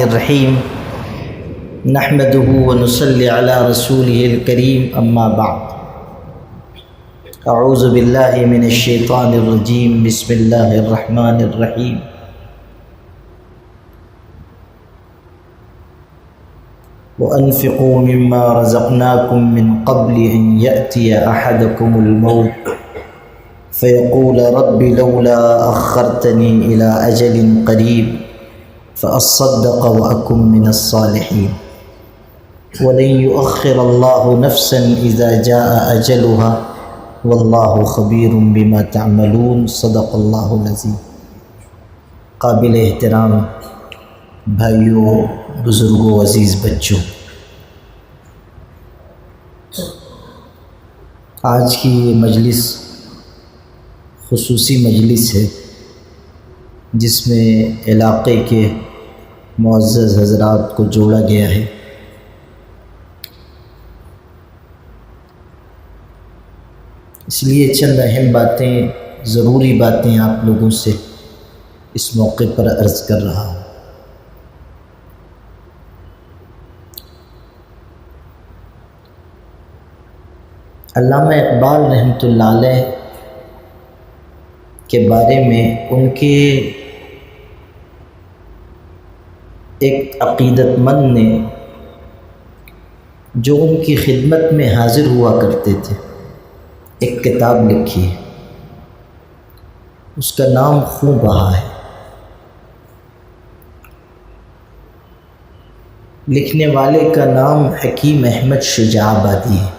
الرحیم نحمده ونصلی علی رسوله الکریم اما بعد اعوذ باللہ من الشیطان الرجیم بسم اللہ الرحمن الرحیم وَأَنفِقُوا مِمَّا رَزَقْنَاكُم مِّن قَبْلِ أَن يَأْتِيَ أَحَدَكُمُ الْمَوْتُ فَيَقُولَ رَبِّ لَوْلَا أَخَّرْتَنِي إِلَىٰ أَجَلٍ قَرِيبٍ فَأَصَّدَّقَ وَأَكُن مِّنَ الصَّالِحِينَ وَلَن يُؤَخِّرَ اللَّهُ نَفْسًا إِذَا جَاءَ أَجَلُهَا وَاللَّهُ خَبِيرٌ بِمَا تَعْمَلُونَ صدق اللہ العظیم۔ قابل احترام بھائیوں، بزرگوں، عزیز بچوں، آج کی یہ مجلس خصوصی مجلس ہے جس میں علاقے کے معزز حضرات کو جوڑا گیا ہے۔ اس لیے چند اہم باتیں، ضروری باتیں آپ لوگوں سے اس موقع پر عرض کر رہا ہوں۔ علامہ اقبال رحمۃ اللہ علیہ کے بارے میں ان کے ایک عقیدت مند نے، جو ان کی خدمت میں حاضر ہوا کرتے تھے، ایک کتاب لکھی ہے، اس کا نام خوں بہا ہے۔ لکھنے والے کا نام حکیم احمد شجاع آبادی ہے۔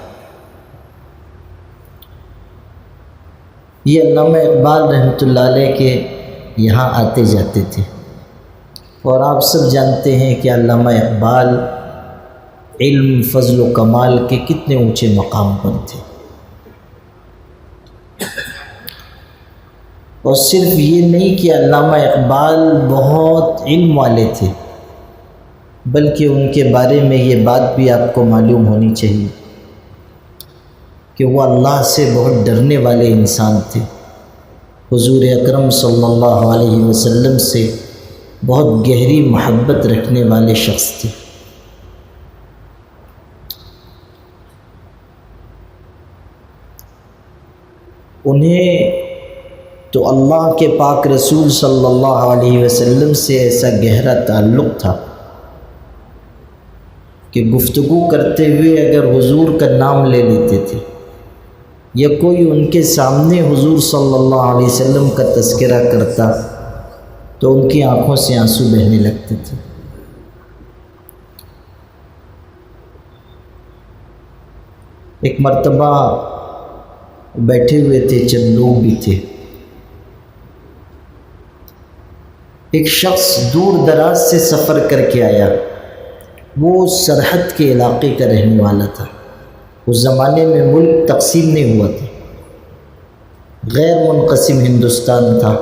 یہ علامہ اقبال رحمۃ اللہ علیہ کے یہاں آتے جاتے تھے، اور آپ سب جانتے ہیں کہ علامہ اقبال علم، فضل و کمال کے کتنے اونچے مقام پر تھے۔ اور صرف یہ نہیں کہ علامہ اقبال بہت علم والے تھے، بلکہ ان کے بارے میں یہ بات بھی آپ کو معلوم ہونی چاہیے کہ وہ اللہ سے بہت ڈرنے والے انسان تھے۔ حضور اکرم صلی اللہ علیہ وسلم سے بہت گہری محبت رکھنے والے شخص تھے۔ انہیں تو اللہ کے پاک رسول صلی اللہ علیہ وسلم سے ایسا گہرا تعلق تھا کہ گفتگو کرتے ہوئے اگر حضور کا نام لے لیتے تھے یا کوئی ان کے سامنے حضور صلی اللہ علیہ وسلم کا تذکرہ کرتا تو ان کی آنکھوں سے آنسو بہنے لگتے تھے۔ ایک مرتبہ بیٹھے ہوئے تھے، چند لوگ بھی تھے، ایک شخص دور دراز سے سفر کر کے آیا، وہ سرحد کے علاقے کا رہنے والا تھا۔ اس زمانے میں ملک تقسیم نہیں ہوا تھا، غیر منقسم ہندوستان تھا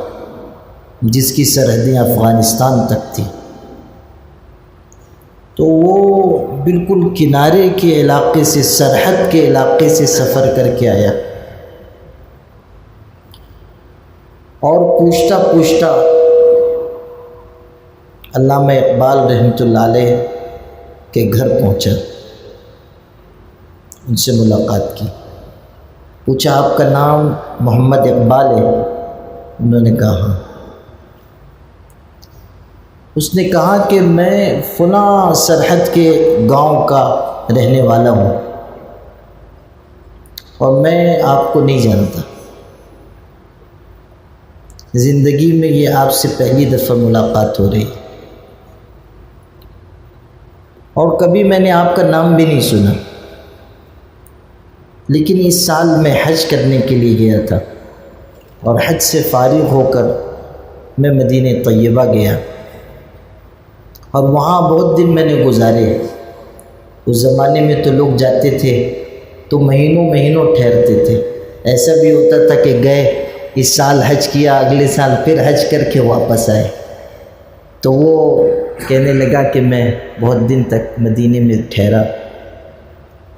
جس کی سرحدیں افغانستان تک تھی۔ تو وہ بالکل کنارے کے علاقے سے، سرحد کے علاقے سے سفر کر کے آیا، اور پوچھتا پوچھتا علامہ اقبال رحمۃ اللہ علیہ کے گھر پہنچا، ان سے ملاقات کی، پوچھا آپ کا نام محمد اقبال ہے؟ انہوں نے کہا ہاں۔ اس نے کہا کہ میں فلاں سرحد کے گاؤں کا رہنے والا ہوں اور میں آپ کو نہیں جانتا، زندگی میں یہ آپ سے پہلی دفعہ ملاقات ہو رہی ہے، اور کبھی میں نے آپ کا نام بھی نہیں سنا، لیکن اس سال میں حج کرنے کے لیے گیا تھا، اور حج سے فارغ ہو کر میں مدینہ طیبہ گیا، اور وہاں بہت دن میں نے گزارے۔ اس زمانے میں تو لوگ جاتے تھے تو مہینوں مہینوں ٹھہرتے تھے، ایسا بھی ہوتا تھا کہ گئے، اس سال حج کیا، اگلے سال پھر حج کر کے واپس آئے۔ تو وہ کہنے لگا کہ میں بہت دن تک مدینے میں ٹھہرا۔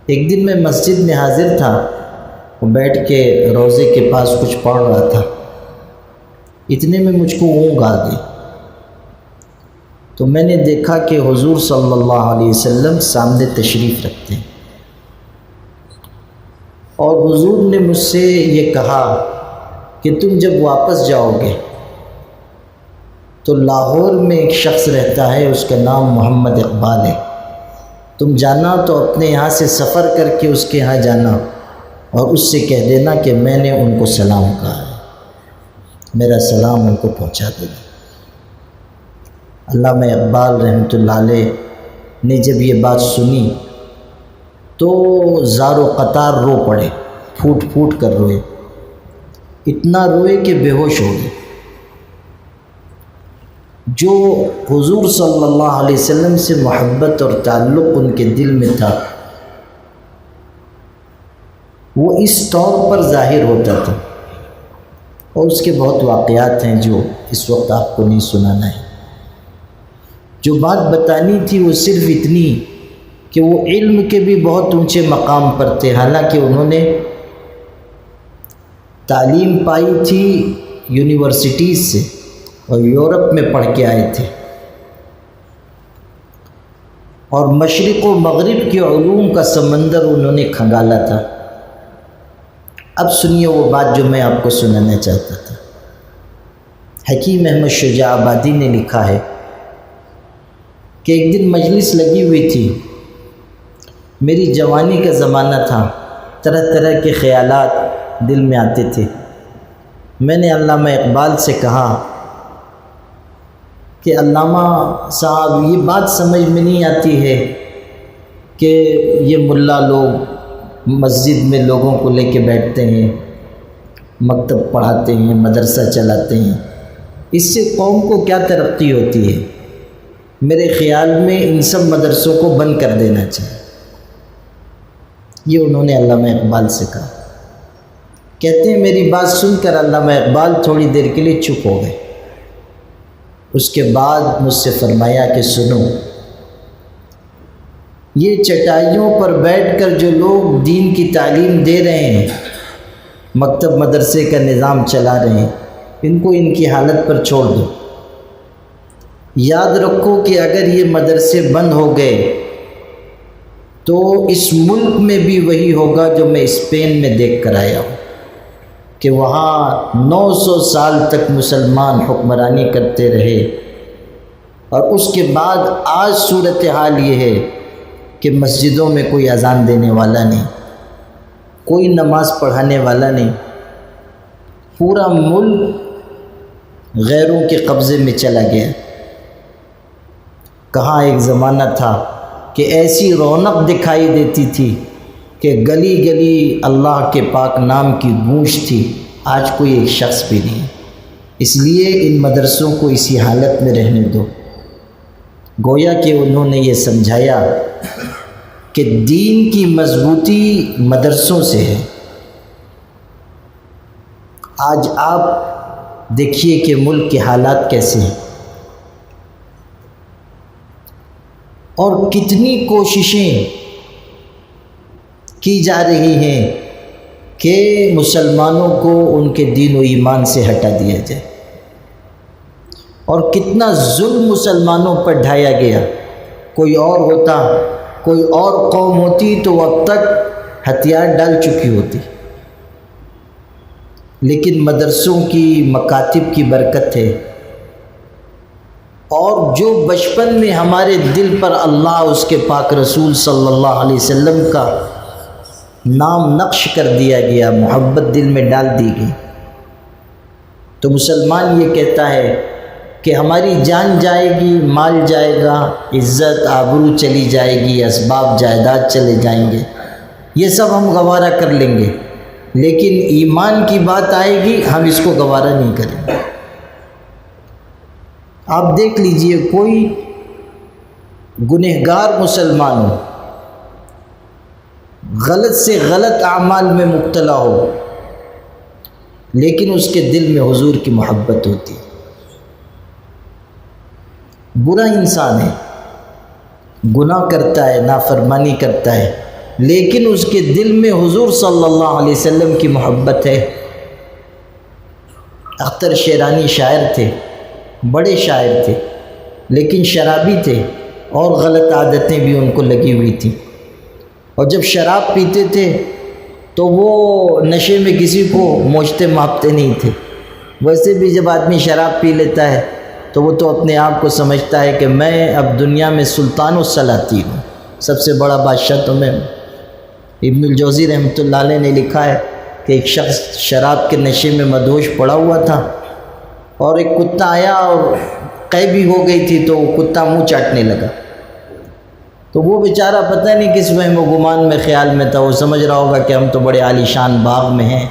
ایک دن میں مسجد میں حاضر تھا، بیٹھ کے روضے کے پاس کچھ پڑھ رہا تھا، اتنے میں مجھ کو اونگ آ گئی۔ تو میں نے دیکھا کہ حضور صلی اللہ علیہ وسلم سامنے تشریف رکھتے ہیں، اور حضور نے مجھ سے یہ کہا کہ تم جب واپس جاؤ گے تو لاہور میں ایک شخص رہتا ہے، اس کا نام محمد اقبال ہے، تم جانا تو اپنے یہاں سے سفر کر کے اس کے یہاں جانا اور اس سے کہہ دینا کہ میں نے ان کو سلام کہا ہے، میرا سلام ان کو پہنچا دینا۔ علامہ اقبال رحمۃ اللہ علیہ نے جب یہ بات سنی تو زار و قطار رو پڑے، پھوٹ پھوٹ کر روئے، اتنا روئے کہ بے ہوش ہو گئے۔ جو حضور صلی اللہ علیہ وسلم سے محبت اور تعلق ان کے دل میں تھا وہ اس طور پر ظاہر ہوتا تھا، اور اس کے بہت واقعات ہیں جو اس وقت آپ کو نہیں سنانا ہے۔ جو بات بتانی تھی وہ صرف اتنی کہ وہ علم کے بھی بہت اونچے مقام پر تھے، حالانکہ انہوں نے تعلیم پائی تھی یونیورسٹیز سے اور یورپ میں پڑھ کے آئے تھے، اور مشرق و مغرب کے علوم کا سمندر انہوں نے کھنگالا تھا۔ اب سنیے وہ بات جو میں آپ کو سنانا چاہتا تھا۔ حکیم احمد شجاع آبادی نے لکھا ہے کہ ایک دن مجلس لگی ہوئی تھی، میری جوانی کا زمانہ تھا، طرح طرح کے خیالات دل میں آتے تھے۔ میں نے علامہ اقبال سے کہا کہ علامہ صاحب یہ بات سمجھ میں نہیں آتی ہے کہ یہ ملا لوگ مسجد میں لوگوں کو لے کے بیٹھتے ہیں، مکتب پڑھاتے ہیں، مدرسہ چلاتے ہیں، اس سے قوم کو کیا ترقی ہوتی ہے؟ میرے خیال میں ان سب مدرسوں کو بند کر دینا چاہیے۔ یہ انہوں نے علامہ اقبال سے کہا۔ کہتے ہیں میری بات سن کر علامہ اقبال تھوڑی دیر کے لیے چپ ہو گئے، اس کے بعد مجھ سے فرمایا کہ سنو، یہ چٹائیوں پر بیٹھ کر جو لوگ دین کی تعلیم دے رہے ہیں، مکتب مدرسے کا نظام چلا رہے ہیں، ان کو ان کی حالت پر چھوڑ دو۔ یاد رکھو کہ اگر یہ مدرسے بند ہو گئے تو اس ملک میں بھی وہی ہوگا جو میں اسپین میں دیکھ کر آیا ہوں، کہ وہاں 900 سال تک مسلمان حکمرانی کرتے رہے، اور اس کے بعد آج صورتحال یہ ہے کہ مسجدوں میں کوئی اذان دینے والا نہیں، کوئی نماز پڑھانے والا نہیں، پورا ملک غیروں کے قبضے میں چلا گیا۔ کہاں ایک زمانہ تھا کہ ایسی رونق دکھائی دیتی تھی کہ گلی گلی اللہ کے پاک نام کی گونج تھی، آج کوئی ایک شخص بھی نہیں۔ اس لیے ان مدرسوں کو اسی حالت میں رہنے دو۔ گویا کہ انہوں نے یہ سمجھایا کہ دین کی مضبوطی مدرسوں سے ہے۔ آج آپ دیکھیے کہ ملک کے حالات کیسے ہیں، اور کتنی کوششیں کی جا رہی ہیں کہ مسلمانوں کو ان کے دین و ایمان سے ہٹا دیا جائے، اور کتنا ظلم مسلمانوں پر ڈھایا گیا۔ کوئی اور ہوتا، کوئی اور قوم ہوتی تو اب تک ہتھیار ڈال چکی ہوتی، لیکن مدرسوں کی مکاتب کی برکت ہے، اور جو بچپن میں ہمارے دل پر اللہ اس کے پاک رسول صلی اللہ علیہ وسلم کا نام نقش کر دیا گیا، محبت دل میں ڈال دی گئی، تو مسلمان یہ کہتا ہے کہ ہماری جان جائے گی، مال جائے گا، عزت آبرو چلی جائے گی، اسباب جائیداد چلے جائیں گے، یہ سب ہم گوارہ کر لیں گے، لیکن ایمان کی بات آئے گی ہم اس کو گوارہ نہیں کریں گے۔ آپ دیکھ لیجئے کوئی گنہگار مسلمان ہو، غلط سے غلط اعمال میں مبتلا ہو، لیکن اس کے دل میں حضور کی محبت ہوتی ہے۔ برا انسان ہے، گناہ کرتا ہے، نافرمانی کرتا ہے، لیکن اس کے دل میں حضور صلی اللہ علیہ وسلم کی محبت ہے۔ اختر شیرانی شاعر تھے، بڑے شاعر تھے، لیکن شرابی تھے اور غلط عادتیں بھی ان کو لگی ہوئی تھیں، اور جب شراب پیتے تھے تو وہ نشے میں کسی کو موچتے ماپتے نہیں تھے۔ ویسے بھی جب آدمی شراب پی لیتا ہے تو وہ تو اپنے آپ کو سمجھتا ہے کہ میں اب دنیا میں سلطان السلاطین ہوں، سب سے بڑا بادشاہ تو میں ہوں۔ ابن الجوزی رحمۃ اللہ علیہ نے لکھا ہے کہ ایک شخص شراب کے نشے میں مدہوش پڑا ہوا تھا، اور ایک کتا آیا اور قے بھی ہو گئی تھی تو وہ کتا منہ چاٹنے لگا، تو وہ بیچارہ پتہ نہیں کس وہم و گمان میں خیال میں تھا، وہ سمجھ رہا ہوگا کہ ہم تو بڑے عالی شان باغ میں ہیں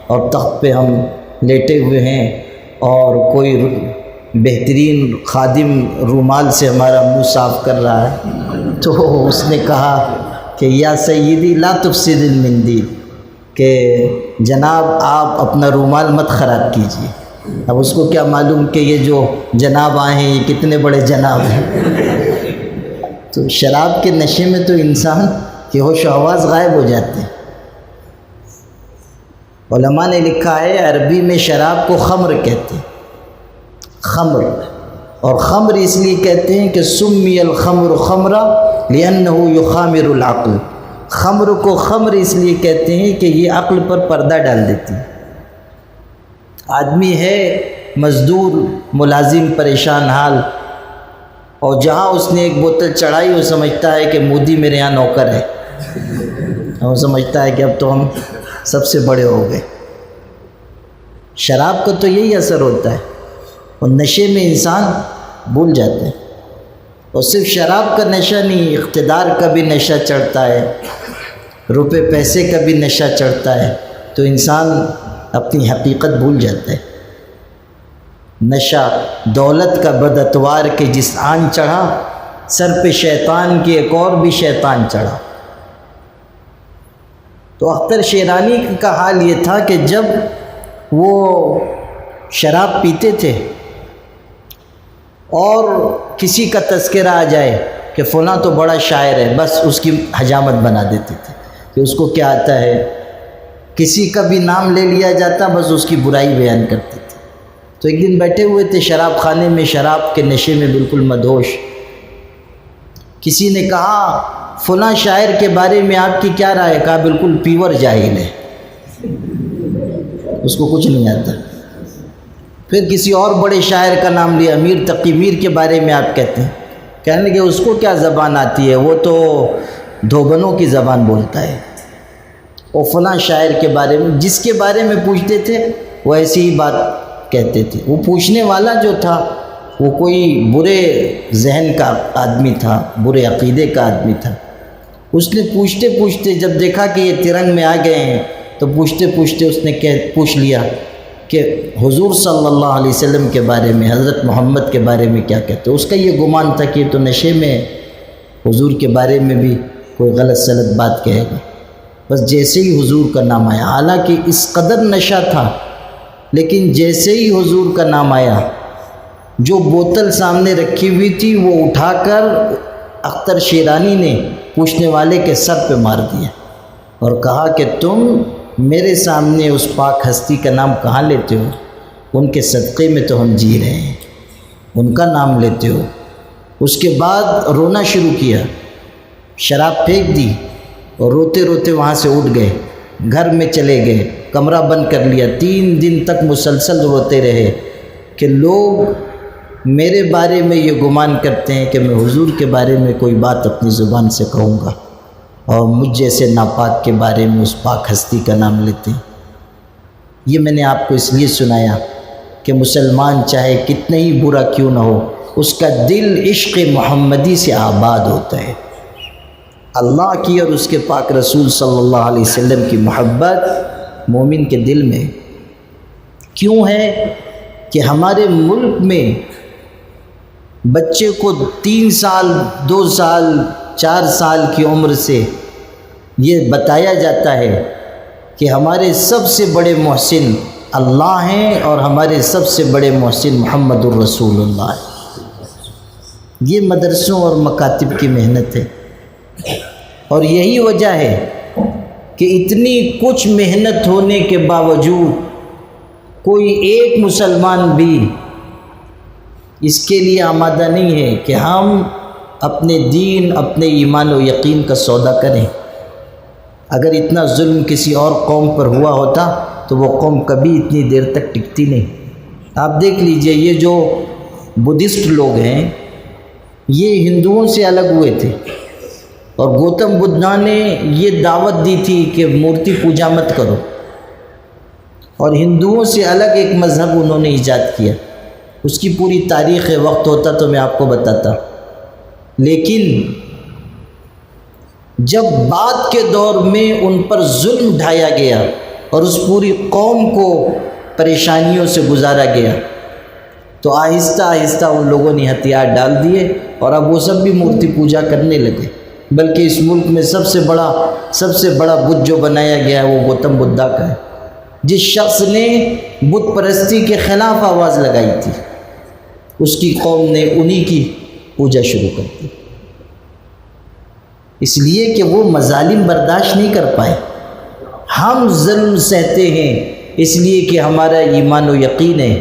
اور تخت پہ ہم لیٹے ہوئے ہیں، اور کوئی بہترین خادم رومال سے ہمارا منہ صاف کر رہا ہے۔ تو اس نے کہا کہ یا سیدی لا تفسد المندیل، کہ جناب آپ اپنا رومال مت خراب کیجیے۔ اب اس کو کیا معلوم کہ یہ جو جناب آئے ہیں یہ کتنے بڑے جناب ہیں۔ تو شراب کے نشے میں تو انسان کے ہوش و حواس غائب ہو جاتے ہیں۔ علماء نے لکھا ہے عربی میں شراب کو خمر کہتے ہیں، خمر، اور خمر اس لیے کہتے ہیں کہ سمی الخمر خمرا لأنه يخامر العقل، خمر کو خمر اس لیے کہتے ہیں کہ یہ عقل پر پردہ ڈال دیتی ہے۔ آدمی ہے مزدور ملازم پریشان حال، اور جہاں اس نے ایک بوتل چڑھائی وہ سمجھتا ہے کہ مودی میرے یہاں نوکر ہے، وہ سمجھتا ہے کہ اب تو ہم سب سے بڑے ہو گئے۔ شراب کا تو یہی اثر ہوتا ہے، اور نشے میں انسان بھول جاتے ہیں۔ اور صرف شراب کا نشہ نہیں، اقتدار کا بھی نشہ چڑھتا ہے، روپے پیسے کا بھی نشہ چڑھتا ہے، تو انسان اپنی حقیقت بھول جاتا ہے۔ نشہ دولت کا بداتوار کے جس آن چڑھا، سر پہ شیطان کی ایک اور بھی شیطان چڑھا۔ تو اختر شیرانی کا حال یہ تھا کہ جب وہ شراب پیتے تھے اور کسی کا تذکرہ آ جائے کہ فلاں تو بڑا شاعر ہے، بس اس کی حجامت بنا دیتے تھے کہ اس کو کیا آتا ہے۔ کسی کا بھی نام لے لیا جاتا، بس اس کی برائی بیان کرتے تھے۔ تو ایک دن بیٹھے ہوئے تھے شراب خانے میں، شراب کے نشے میں بالکل مدہوش۔ کسی نے کہا فلاں شاعر کے بارے میں آپ کی کیا رائے؟ کہا بالکل پیور جاہل ہے، اس کو کچھ نہیں آتا۔ پھر کسی اور بڑے شاعر کا نام لیا، میر تقی میر کے بارے میں آپ کہتے ہیں؟ کہنے کہ اس کو کیا زبان آتی ہے، وہ تو دھوبنوں کی زبان بولتا ہے۔ اور فلاں شاعر کے بارے میں، جس کے بارے میں پوچھتے تھے وہ ایسی ہی بات کہتے تھے۔ وہ پوچھنے والا جو تھا وہ کوئی برے ذہن کا آدمی تھا، برے عقیدے کا آدمی تھا۔ اس نے پوچھتے پوچھتے جب دیکھا کہ یہ ترنگ میں آ گئے ہیں تو پوچھتے پوچھتے اس نے پوچھ لیا کہ حضور صلی اللہ علیہ وسلم کے بارے میں، حضرت محمد کے بارے میں کیا کہتے؟ اس کا یہ گمان تھا کہ یہ تو نشے میں حضور کے بارے میں بھی کوئی غلط سلط بات کہے گا۔ بس جیسے ہی حضور کا نام آیا، حالانکہ اس قدر نشہ تھا، لیکن جیسے ہی حضور کا نام آیا، جو بوتل سامنے رکھی ہوئی تھی وہ اٹھا کر اختر شیرانی نے پوچھنے والے کے سر پہ مار دیا اور کہا کہ تم میرے سامنے اس پاک ہستی کا نام کہاں لیتے ہو؟ ان کے صدقے میں تو ہم جی رہے ہیں، ان کا نام لیتے ہو۔ اس کے بعد رونا شروع کیا، شراب پھینک دی اور روتے روتے وہاں سے اٹھ گئے، گھر میں چلے گئے، کمرہ بند کر لیا۔ 3 دن تک مسلسل روتے رہے کہ لوگ میرے بارے میں یہ گمان کرتے ہیں کہ میں حضور کے بارے میں کوئی بات اپنی زبان سے کہوں گا، اور مجھ جیسے ناپاک کے بارے میں اس پاک ہستی کا نام لیتے ہیں۔ یہ میں نے آپ کو اس لیے سنایا کہ مسلمان چاہے کتنے ہی برا کیوں نہ ہو، اس کا دل عشق محمدی سے آباد ہوتا ہے۔ اللہ کی اور اس کے پاک رسول صلی اللہ علیہ وسلم کی محبت مومن کے دل میں کیوں ہے کہ ہمارے ملک میں بچے کو 3 سال 2 سال 4 سال کی عمر سے یہ بتایا جاتا ہے کہ ہمارے سب سے بڑے محسن اللہ ہیں اور ہمارے سب سے بڑے محسن محمد الرسول اللہ ہے۔ یہ مدرسوں اور مکاتب کی محنت ہے، اور یہی وجہ ہے کہ اتنی کچھ محنت ہونے کے باوجود کوئی ایک مسلمان بھی اس کے لیے آمادہ نہیں ہے کہ ہم اپنے دین، اپنے ایمان و یقین کا سودا کریں۔ اگر اتنا ظلم کسی اور قوم پر ہوا ہوتا تو وہ قوم کبھی اتنی دیر تک ٹکتی نہیں۔ آپ دیکھ لیجئے، یہ جو بدھسٹ لوگ ہیں یہ ہندوؤں سے الگ ہوئے تھے، اور گوتم بدھا نے یہ دعوت دی تھی کہ مورتی پوجا مت کرو، اور ہندوؤں سے الگ ایک مذہب انہوں نے ایجاد کیا۔ اس کی پوری تاریخ وقت ہوتا تو میں آپ کو بتاتا، لیکن جب بعد کے دور میں ان پر ظلم ڈھایا گیا اور اس پوری قوم کو پریشانیوں سے گزارا گیا تو آہستہ آہستہ ان لوگوں نے ہتھیار ڈال دیے، اور اب وہ سب بھی مورتی پوجا کرنے لگے۔ بلکہ اس ملک میں سب سے بڑا بت جو بنایا گیا ہے وہ گوتم بدھا کا ہے۔ جس شخص نے بت پرستی کے خلاف آواز لگائی تھی، اس کی قوم نے انہی کی پوجا شروع کر دی، اس لیے کہ وہ مظالم برداشت نہیں کر پائے۔ ہم ظلم سہتے ہیں اس لیے کہ ہمارا ایمان و یقین ہے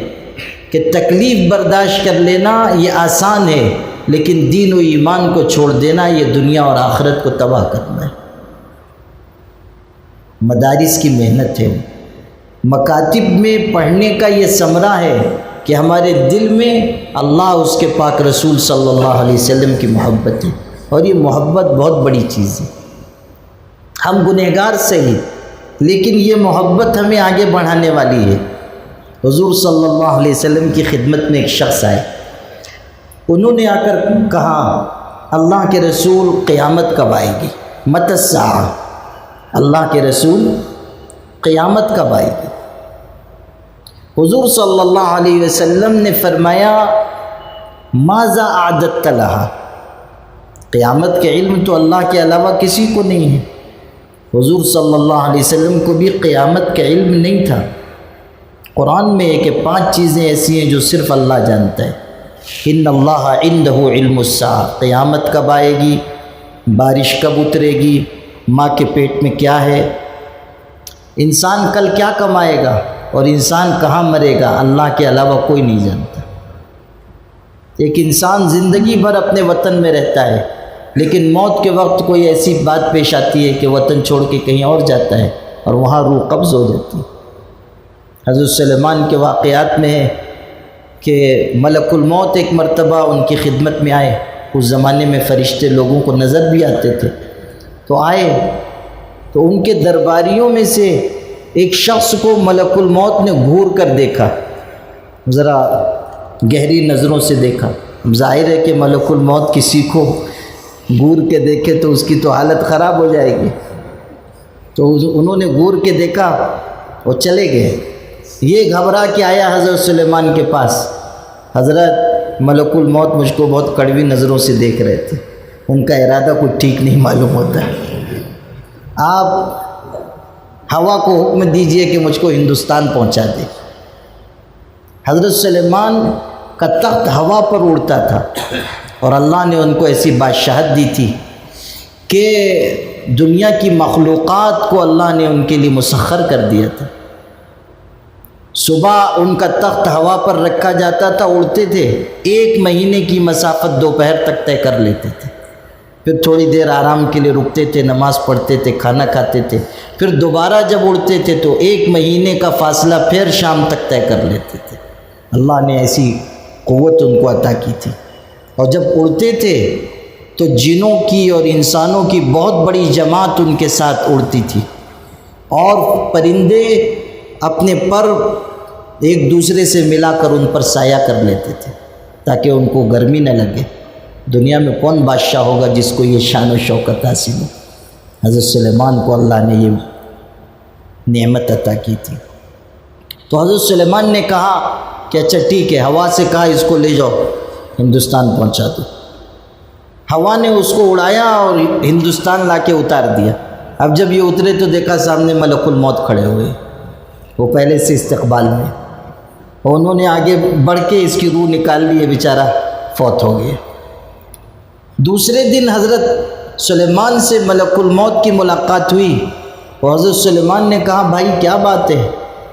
کہ تکلیف برداشت کر لینا یہ آسان ہے، لیکن دین و ایمان کو چھوڑ دینا یہ دنیا اور آخرت کو تباہ کرنا ہے۔ مدارس کی محنت ہے، مکاتب میں پڑھنے کا یہ ثمرہ ہے کہ ہمارے دل میں اللہ، اس کے پاک رسول صلی اللہ علیہ وسلم کی محبت ہے، اور یہ محبت بہت بڑی چیز ہے۔ ہم گنہگار صحیح، لیکن یہ محبت ہمیں آگے بڑھانے والی ہے۔ حضور صلی اللہ علیہ وسلم کی خدمت میں ایک شخص آئے، انہوں نے آ کر کہا، اللہ کے رسول قیامت کب آئے گی؟ متی الساعہ، اللہ کے رسول قیامت کب آئے گی؟ حضور صلی اللہ علیہ وسلم نے فرمایا، ماذا اعددت لہا؟ قیامت کے علم تو اللہ کے علاوہ کسی کو نہیں ہے۔ حضور صلی اللہ علیہ وسلم کو بھی قیامت کا علم نہیں تھا۔ قرآن میں ہے کہ 5 چیزیں ایسی ہیں جو صرف اللہ جانتا ہے۔ ان اللہ عندہ علم الساعہ، قیامت کب آئے گی، بارش کب اترے گی، ماں کے پیٹ میں کیا ہے، انسان کل کیا کمائے گا، اور انسان کہاں مرے گا، اللہ کے علاوہ کوئی نہیں جانتا۔ ایک انسان زندگی بھر اپنے وطن میں رہتا ہے، لیکن موت کے وقت کوئی ایسی بات پیش آتی ہے کہ وطن چھوڑ کے کہیں اور جاتا ہے، اور وہاں روح قبض ہو جاتی ہے۔ حضرت سلیمان کے واقعات میں ہے کہ ملک الموت ایک مرتبہ ان کی خدمت میں آئے۔ اس زمانے میں فرشتے لوگوں کو نظر بھی آتے تھے، تو آئے تو ان کے درباریوں میں سے ایک شخص کو ملک الموت نے گھور کر دیکھا، ذرا گہری نظروں سے دیکھا۔ ظاہر ہے کہ ملک الموت کسی کو گور کے دیکھے تو اس کی تو حالت خراب ہو جائے گی، تو انہوں نے گور کے دیکھا اور چلے گئے۔ یہ گھبرا کے آیا حضرت سلیمان کے پاس، حضرت ملک الموت مجھ کو بہت کڑوی نظروں سے دیکھ رہے تھے، ان کا ارادہ کچھ ٹھیک نہیں معلوم ہوتا ہے، آپ ہوا کو حکم دیجئے کہ مجھ کو ہندوستان پہنچا دے۔ حضرت سلیمان کا تخت ہوا پر اڑتا تھا، اور اللہ نے ان کو ایسی بادشاہت دی تھی کہ دنیا کی مخلوقات کو اللہ نے ان کے لیے مسخر کر دیا تھا۔ صبح ان کا تخت ہوا پر رکھا جاتا تھا، اڑتے تھے، 1 مہینے کی مسافت دوپہر تک طے کر لیتے تھے، پھر تھوڑی دیر آرام کے لیے رکتے تھے، نماز پڑھتے تھے، کھانا کھاتے تھے، پھر دوبارہ جب اڑتے تھے تو 1 مہینے کا فاصلہ پھر شام تک طے کر لیتے تھے۔ اللہ نے ایسی قوت ان کو عطا کی تھی، اور جب اڑتے تھے تو جنوں کی اور انسانوں کی بہت بڑی جماعت ان کے ساتھ اڑتی تھی، اور پرندے اپنے پر ایک دوسرے سے ملا کر ان پر سایہ کر لیتے تھے تاکہ ان کو گرمی نہ لگے۔ دنیا میں کون بادشاہ ہوگا جس کو یہ شان و شوکت حاصل ہو؟ حضرت سلیمان کو اللہ نے یہ نعمت عطا کی تھی۔ تو حضرت سلیمان نے کہا کہ اچھا ٹھیک ہے، ہوا سے کہا اس کو لے جاؤ ہندوستان پہنچا دو۔ ہوا نے اس کو اڑایا اور ہندوستان لا کے اتار دیا۔ اب جب یہ اترے تو دیکھا سامنے ملک الموت کھڑے ہوئے، وہ پہلے سے استقبال میں، اور انہوں نے آگے بڑھ کے اس کی روح نکال لی، بیچارہ فوت ہو گیا۔ دوسرے دن حضرت سلیمان سے ملک الموت کی ملاقات ہوئی، اور حضرت سلیمان نے کہا بھائی کیا بات ہے؟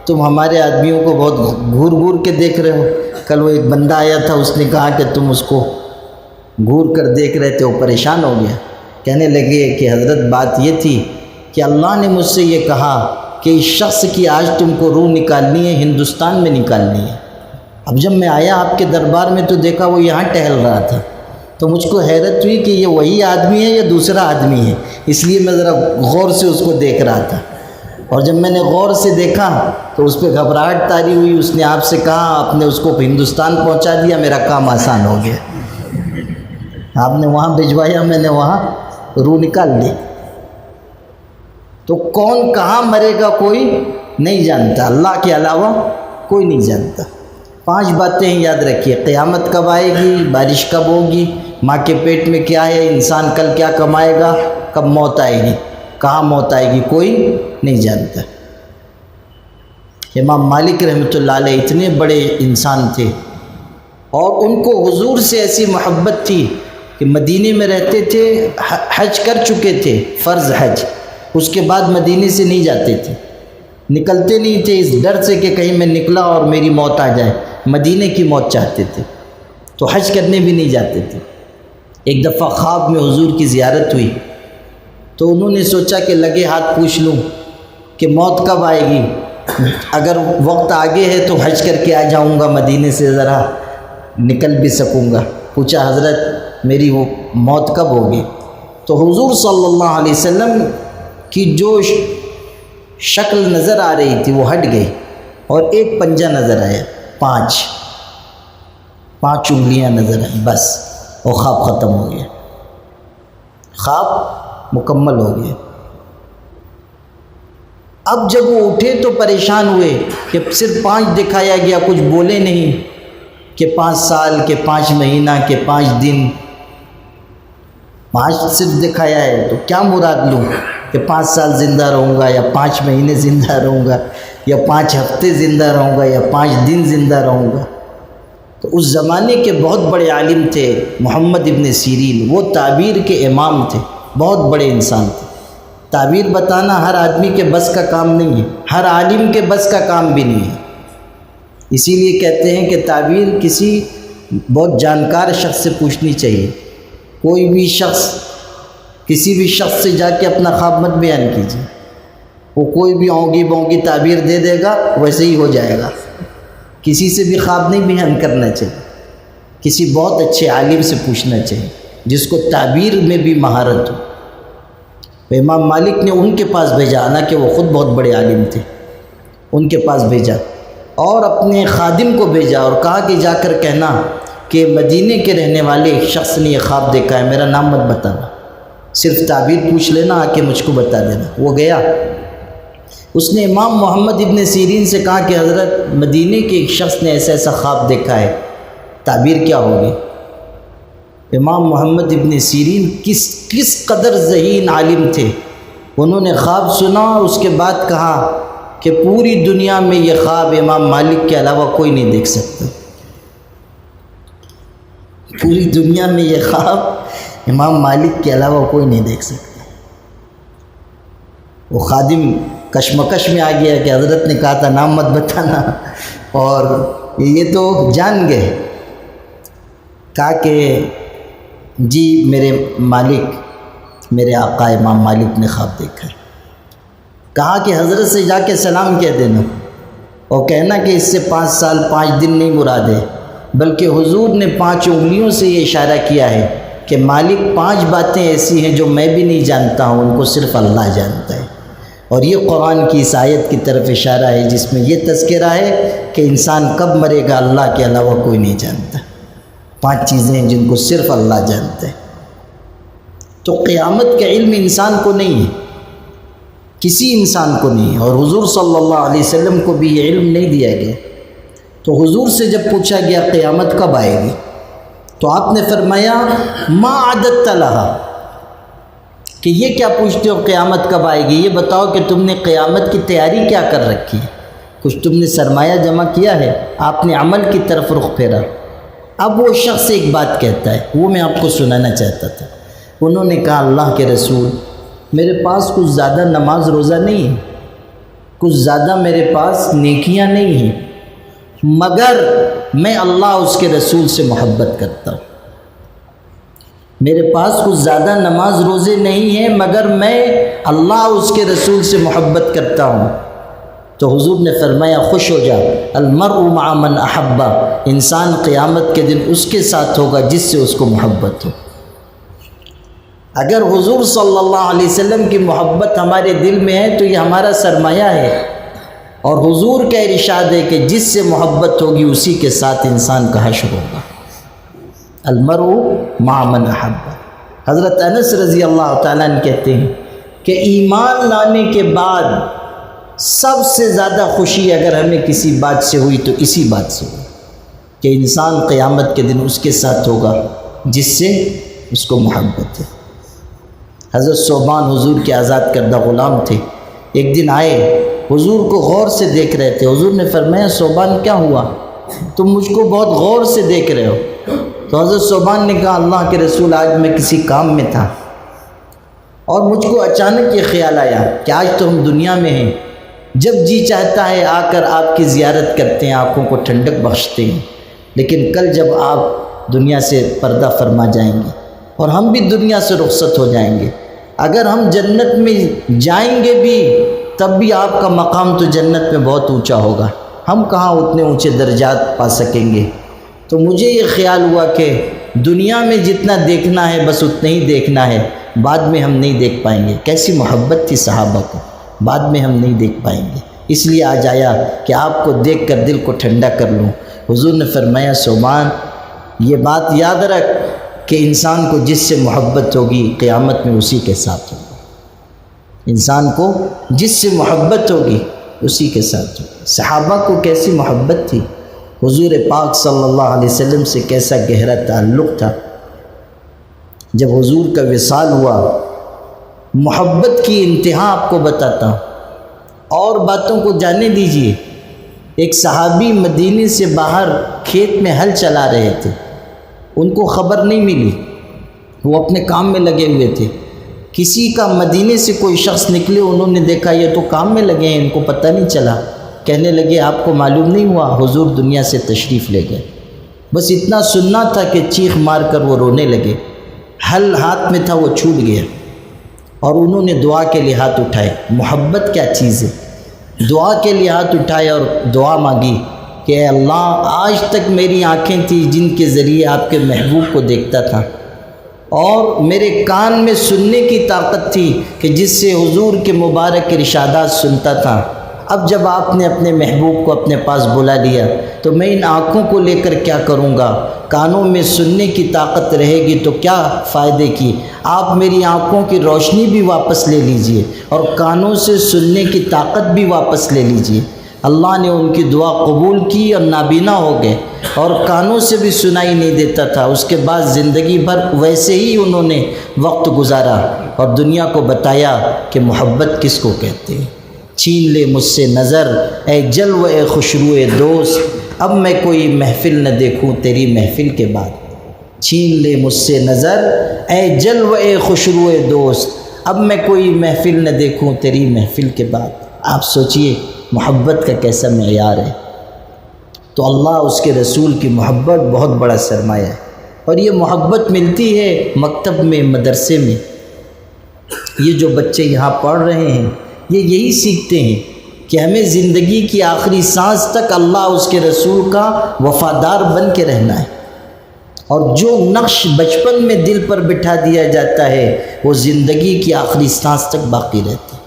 تم ہمارے آدمیوں کو بہت گھور گھور کے دیکھ رہے ہو. کل وہ ایک بندہ آیا تھا، اس نے کہا کہ تم اس کو گھور کر دیکھ رہے تھے. وہ پریشان ہو گیا. کہنے لگے کہ حضرت بات یہ تھی کہ اللہ نے مجھ سے یہ کہا کہ اس شخص کی آج تم کو روح نکالنی ہے، ہندوستان میں نکالنی ہے. اب جب میں آیا آپ کے دربار میں تو دیکھا وہ یہاں ٹہل رہا تھا، تو مجھ کو حیرت ہوئی کہ یہ وہی آدمی ہے یا دوسرا آدمی ہے. اس لیے میں ذرا غور سے اس کو دیکھ رہا تھا. اور جب میں نے غور سے دیکھا تو اس پہ گھبراہٹ طاری ہوئی. اس نے آپ سے کہا، آپ نے اس کو ہندوستان پہنچا دیا، میرا کام آسان ہو گیا. آپ نے وہاں بھجوایا، میں نے وہاں روح نکال لی. تو کون کہاں مرے گا کوئی نہیں جانتا، اللہ کے علاوہ کوئی نہیں جانتا. 5 باتیں یاد رکھیے. قیامت کب آئے گی، بارش کب ہوگی، ماں کے پیٹ میں کیا ہے، انسان کل کیا کمائے گا، کب موت آئے گی، کہاں موت آئے گی، کوئی نہیں جانتا. امام مالک رحمۃ اللہ علیہ اتنے بڑے انسان تھے اور ان کو حضور سے ایسی محبت تھی کہ مدینے میں رہتے تھے، حج کر چکے تھے، فرض حج، اس کے بعد مدینے سے نہیں جاتے تھے، نکلتے نہیں تھے اس ڈر سے کہ کہیں میں نکلا اور میری موت آ جائے. مدینے کی موت چاہتے تھے تو حج کرنے بھی نہیں جاتے تھے. ایک دفعہ خواب میں حضور کی زیارت ہوئی تو انہوں نے سوچا کہ لگے ہاتھ پوچھ لوں کہ موت کب آئے گی، اگر وقت آگے ہے تو حج کر کے آ جاؤں گا، مدینے سے ذرا نکل بھی سکوں گا. پوچھا حضرت میری وہ موت کب ہوگی؟ تو حضور صلی اللہ علیہ وسلم کی جو شکل نظر آ رہی تھی وہ ہٹ گئی اور ایک پنجہ نظر آیا، 5 انگلیاں نظر آئیں، بس وہ خواب ختم ہو گیا، خواب مکمل ہو گیا. اب جب وہ اٹھے تو پریشان ہوئے کہ صرف 5 دکھایا گیا، کچھ بولے نہیں کہ 5 سال کہ 5 مہینہ کہ 5 دن، 5 صرف دکھایا ہے تو کیا مراد لوں کہ 5 سال زندہ رہوں گا یا 5 مہینے زندہ رہوں گا یا 5 ہفتے زندہ رہوں گا یا 5 دن زندہ رہوں گا. تو اس زمانے کے بہت بڑے عالم تھے محمد ابن سیرین، وہ تعبیر کے امام تھے، بہت بڑے انسان تھے. تعبیر بتانا ہر آدمی کے بس کا کام نہیں ہے، ہر عالم کے بس کا کام بھی نہیں ہے. اسی لیے کہتے ہیں کہ تعبیر کسی بہت جانکار شخص سے پوچھنی چاہیے. کوئی بھی شخص کسی بھی شخص سے جا کے اپنا خواب مت بیان کیجیے، وہ کوئی بھی اونگی بونگی تعبیر دے دے گا، ویسے ہی ہو جائے گا. کسی سے بھی خواب نہیں بیان کرنا چاہیے، کسی بہت اچھے عالم سے پوچھنا چاہیے جس کو تعبیر میں بھی مہارت ہو. امام مالک نے ان کے پاس بھیجا، حالانکہ وہ خود بہت بڑے عالم تھے، ان کے پاس بھیجا اور اپنے خادم کو بھیجا اور کہا کہ جا کر کہنا کہ مدینے کے رہنے والے ایک شخص نے یہ خواب دیکھا ہے، میرا نام مت بتانا، صرف تعبیر پوچھ لینا، آ کے مجھ کو بتا دینا. وہ گیا، اس نے امام محمد ابن سیرین سے کہا کہ حضرت مدینے کے ایک شخص نے ایسا ایسا خواب دیکھا ہے، تعبیر کیا ہوگی؟ امام محمد ابن سیرین کس قدر ذہین عالم تھے. انہوں نے خواب سنا اور اس کے بعد کہا کہ پوری دنیا میں یہ خواب امام مالک کے علاوہ کوئی نہیں دیکھ سکتا، پوری دنیا میں یہ خواب امام مالک کے علاوہ کوئی نہیں دیکھ سکتا. وہ خادم کشمکش میں آ گیا کہ حضرت نے کہا تھا نام مت بتانا، اور یہ تو جان گئے. کہا کہ جی میرے مالک، میرے آقا امام مالک نے خواب دیکھا ہے. کہا کہ حضرت سے جا کے سلام کہہ دینا اور کہنا کہ اس سے 5 سال 5 دن نہیں مراد ہے، بلکہ حضور نے 5 انگلیوں سے یہ اشارہ کیا ہے کہ مالک 5 باتیں ایسی ہیں جو میں بھی نہیں جانتا ہوں، ان کو صرف اللہ جانتا ہے. اور یہ قرآن کی اس آیت کی طرف اشارہ ہے جس میں یہ تذکرہ ہے کہ انسان کب مرے گا اللہ کے علاوہ کوئی نہیں جانتا. 5 چیزیں ہیں جن کو صرف اللہ جانتا ہے. تو قیامت کا علم انسان کو نہیں ہے، کسی انسان کو نہیں ہے، اور حضور صلی اللہ علیہ وسلم کو بھی یہ علم نہیں دیا گیا. تو حضور سے جب پوچھا گیا قیامت کب آئے گی تو آپ نے فرمایا ما عددت لہا، کہ یہ کیا پوچھتے ہو قیامت کب آئے گی، یہ بتاؤ کہ تم نے قیامت کی تیاری کیا کر رکھی ہے، کچھ تم نے سرمایہ جمع کیا ہے، آپ نے عمل کی طرف رخ پھیرا. اب وہ شخص ایک بات کہتا ہے، وہ میں آپ کو سنانا چاہتا تھا. انہوں نے کہا اللہ کے رسول، میرے پاس کچھ زیادہ نماز روزہ نہیں ہے، کچھ زیادہ میرے پاس نیکیاں نہیں ہیں، مگر میں اللہ اس کے رسول سے محبت کرتا ہوں۔ میرے پاس کچھ زیادہ نماز روزے نہیں ہیں، مگر میں اللہ اس کے رسول سے محبت کرتا ہوں۔ تو حضور نے فرمایا خوش ہو جا، المرء مع من احب، انسان قیامت کے دن اس کے ساتھ ہوگا جس سے اس کو محبت ہو۔ اگر حضور صلی اللہ علیہ وسلم کی محبت ہمارے دل میں ہے تو یہ ہمارا سرمایہ ہے، اور حضور کا ارشاد ہے کہ جس سے محبت ہوگی اسی کے ساتھ انسان کا حشر ہوگا۔ المرء مع من احب۔ حضرت انس رضی اللہ تعالیٰ عنہ کہتے ہیں کہ ایمان لانے کے بعد سب سے زیادہ خوشی اگر ہمیں کسی بات سے ہوئی تو اسی بات سے ہوئی کہ انسان قیامت کے دن اس کے ساتھ ہوگا جس سے اس کو محبت ہے۔ حضرت ثوبان حضور کے آزاد کردہ غلام تھے، ایک دن آئے، حضور کو غور سے دیکھ رہے تھے۔ حضور نے فرمایا ثوبان کیا ہوا، تم مجھ کو بہت غور سے دیکھ رہے ہو؟ تو حضرت ثوبان نے کہا اللہ کے رسول آج میں کسی کام میں تھا اور مجھ کو اچانک یہ خیال آیا کہ آج تو ہم دنیا میں ہیں، جب جی چاہتا ہے آ کر آپ کی زیارت کرتے ہیں، آنکھوں کو ٹھنڈک بخشتے ہیں، لیکن کل جب آپ دنیا سے پردہ فرما جائیں گے اور ہم بھی دنیا سے رخصت ہو جائیں گے، اگر ہم جنت میں جائیں گے بھی تب بھی آپ کا مقام تو جنت میں بہت اونچا ہوگا، ہم کہاں اتنے اونچے درجات پا سکیں گے۔ تو مجھے یہ خیال ہوا کہ دنیا میں جتنا دیکھنا ہے بس اتنا ہی دیکھنا ہے، بعد میں ہم نہیں دیکھ پائیں گے۔ کیسی محبت تھی صحابہ کو، بعد میں ہم نہیں دیکھ پائیں گے، اس لیے آج آیا کہ آپ کو دیکھ کر دل کو ٹھنڈا کر لوں۔ حضور نے فرمایا ثوبان یہ بات یاد رکھ کہ انسان کو جس سے محبت ہوگی قیامت میں اسی کے ساتھ ہوگا، انسان کو جس سے محبت ہوگی اسی کے ساتھ ہوگی۔ صحابہ کو کیسی محبت تھی، حضور پاک صلی اللہ علیہ وسلم سے کیسا گہرا تعلق تھا۔ جب حضور کا وصال ہوا، محبت کی انتہا آپ کو بتاتا ہوں، اور باتوں کو جاننے دیجئے۔ ایک صحابی مدینے سے باہر کھیت میں ہل چلا رہے تھے، ان کو خبر نہیں ملی، وہ اپنے کام میں لگے ہوئے تھے۔ کسی کا مدینے سے کوئی شخص نکلے، انہوں نے دیکھا یہ تو کام میں لگے ہیں، ان کو پتہ نہیں چلا۔ کہنے لگے آپ کو معلوم نہیں ہوا حضور دنیا سے تشریف لے گئے؟ بس اتنا سننا تھا کہ چیخ مار کر وہ رونے لگے، ہل ہاتھ میں تھا وہ چھوٹ گیا، اور انہوں نے دعا کے لیے ہاتھ اٹھائے۔ محبت کیا چیز ہے، دعا کے لیے ہاتھ اٹھائے اور دعا مانگی کہ اے اللہ آج تک میری آنکھیں تھیں جن کے ذریعے آپ کے محبوب کو دیکھتا تھا، اور میرے کان میں سننے کی طاقت تھی کہ جس سے حضور کے مبارک ارشادات سنتا تھا۔ اب جب آپ نے اپنے محبوب کو اپنے پاس بلا لیا تو میں ان آنکھوں کو لے کر کیا کروں گا، کانوں میں سننے کی طاقت رہے گی تو کیا فائدے کی، آپ میری آنکھوں کی روشنی بھی واپس لے لیجئے اور کانوں سے سننے کی طاقت بھی واپس لے لیجئے۔ اللہ نے ان کی دعا قبول کی اور نابینا ہو گئے، اور کانوں سے بھی سنائی نہیں دیتا تھا۔ اس کے بعد زندگی بھر ویسے ہی انہوں نے وقت گزارا اور دنیا کو بتایا کہ محبت کس کو کہتے ہیں۔ چھین لے مجھ سے نظر اے جلوہ اے خوشروئے دوست، اب میں کوئی محفل نہ دیکھوں تیری محفل کے بعد۔ چھین لے مجھ سے نظر اے جلوہ اے خوشروئے دوست، اب میں کوئی محفل نہ دیکھوں تیری محفل کے بعد۔ آپ سوچئے محبت کا کیسا معیار ہے۔ تو اللہ اس کے رسول کی محبت بہت بڑا سرمایہ ہے، اور یہ محبت ملتی ہے مکتب میں، مدرسے میں۔ یہ جو بچے یہاں پڑھ رہے ہیں یہ یہی سیکھتے ہیں کہ ہمیں زندگی کی آخری سانس تک اللہ اس کے رسول کا وفادار بن کے رہنا ہے، اور جو نقش بچپن میں دل پر بٹھا دیا جاتا ہے وہ زندگی کی آخری سانس تک باقی رہتا ہے۔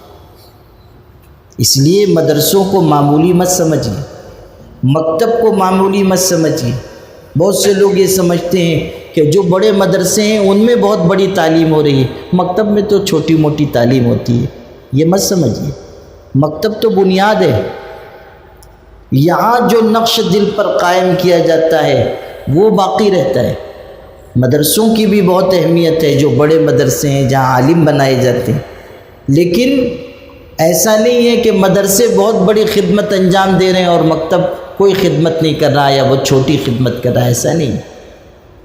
اس لیے مدرسوں کو معمولی مت سمجھیے، مکتب کو معمولی مت سمجھیے۔ بہت سے لوگ یہ سمجھتے ہیں کہ جو بڑے مدرسے ہیں ان میں بہت بڑی تعلیم ہو رہی ہے، مکتب میں تو چھوٹی موٹی تعلیم ہوتی ہے۔ یہ مت سمجھیے، مکتب تو بنیاد ہے، یہاں جو نقش دل پر قائم کیا جاتا ہے وہ باقی رہتا ہے۔ مدرسوں کی بھی بہت اہمیت ہے، جو بڑے مدرسے ہیں جہاں عالم بنائے جاتے ہیں، لیکن ایسا نہیں ہے کہ مدرسے بہت بڑی خدمت انجام دے رہے ہیں اور مکتب کوئی خدمت نہیں کر رہا یا وہ چھوٹی خدمت کر رہا ہے، ایسا نہیں۔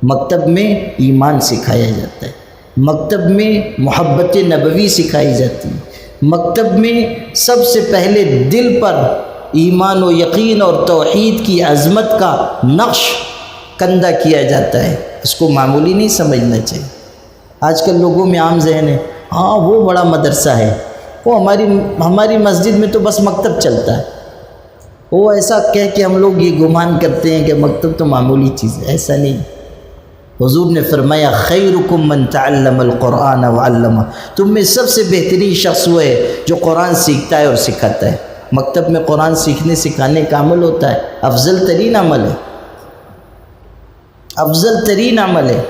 مکتب میں ایمان سکھایا جاتا ہے، مکتب میں محبت نبوی سکھائی جاتی ہے، مکتب میں سب سے پہلے دل پر ایمان و یقین اور توحید کی عظمت کا نقش کندہ کیا جاتا ہے، اس کو معمولی نہیں سمجھنا چاہیے۔ آج کل لوگوں میں عام ذہن ہے، ہاں وہ بڑا مدرسہ ہے، وہ ہماری مسجد میں تو بس مکتب چلتا ہے، وہ ایسا کہہ کے ہم لوگ یہ گمان کرتے ہیں کہ مکتب تو معمولی چیز ہے، ایسا نہیں۔ حضور نے فرمایا خیرکم من تعلم القرآن وعلمہ، تم میں سب سے بہترین شخص وہ ہے جو قرآن سیکھتا ہے اور سکھاتا ہے۔ مکتب میں قرآن سیکھنے سکھانے کا عمل ہوتا ہے، افضل ترین عمل ہے، افضل ترین عمل ہے،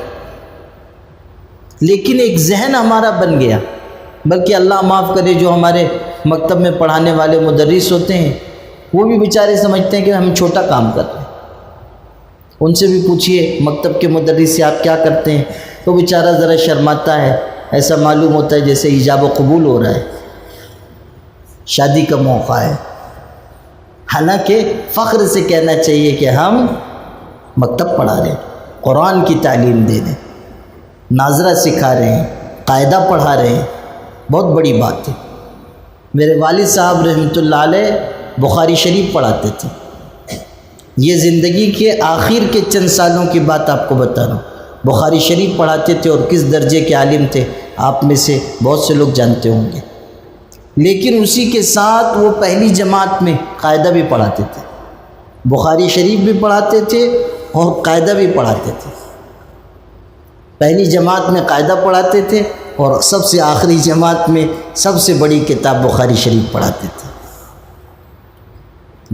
لیکن ایک ذہن ہمارا بن گیا، بلکہ اللہ معاف کرے جو ہمارے مکتب میں پڑھانے والے مدرس ہوتے ہیں وہ بھی بیچارے سمجھتے ہیں کہ ہم چھوٹا کام کر رہے ہیں۔ ان سے بھی پوچھئے مکتب کے مدرس سے آپ کیا کرتے ہیں، تو بیچارہ ذرا شرماتا ہے، ایسا معلوم ہوتا ہے جیسے ایجاب و قبول ہو رہا ہے، شادی کا موقع ہے، حالانکہ فخر سے کہنا چاہیے کہ ہم مکتب پڑھا رہے ہیں، قرآن کی تعلیم دے رہے ہیں، ناظرہ سکھا رہے ہیں، قاعدہ پڑھا رہے ہیں، بہت بڑی بات ہے۔ میرے والد صاحب رحمۃ اللہ علیہ بخاری شریف پڑھاتے تھے، یہ زندگی کے آخر کے چند سالوں کی بات آپ کو بتا رہا ہوں، بخاری شریف پڑھاتے تھے، اور کس درجے کے عالم تھے آپ میں سے بہت سے لوگ جانتے ہوں گے۔ لیکن اسی کے ساتھ وہ پہلی جماعت میں قاعدہ بھی پڑھاتے تھے، بخاری شریف بھی پڑھاتے تھے اور قاعدہ بھی پڑھاتے تھے۔ پہلی جماعت میں قاعدہ پڑھاتے تھے اور سب سے آخری جماعت میں سب سے بڑی کتاب بخاری شریف پڑھاتے تھے۔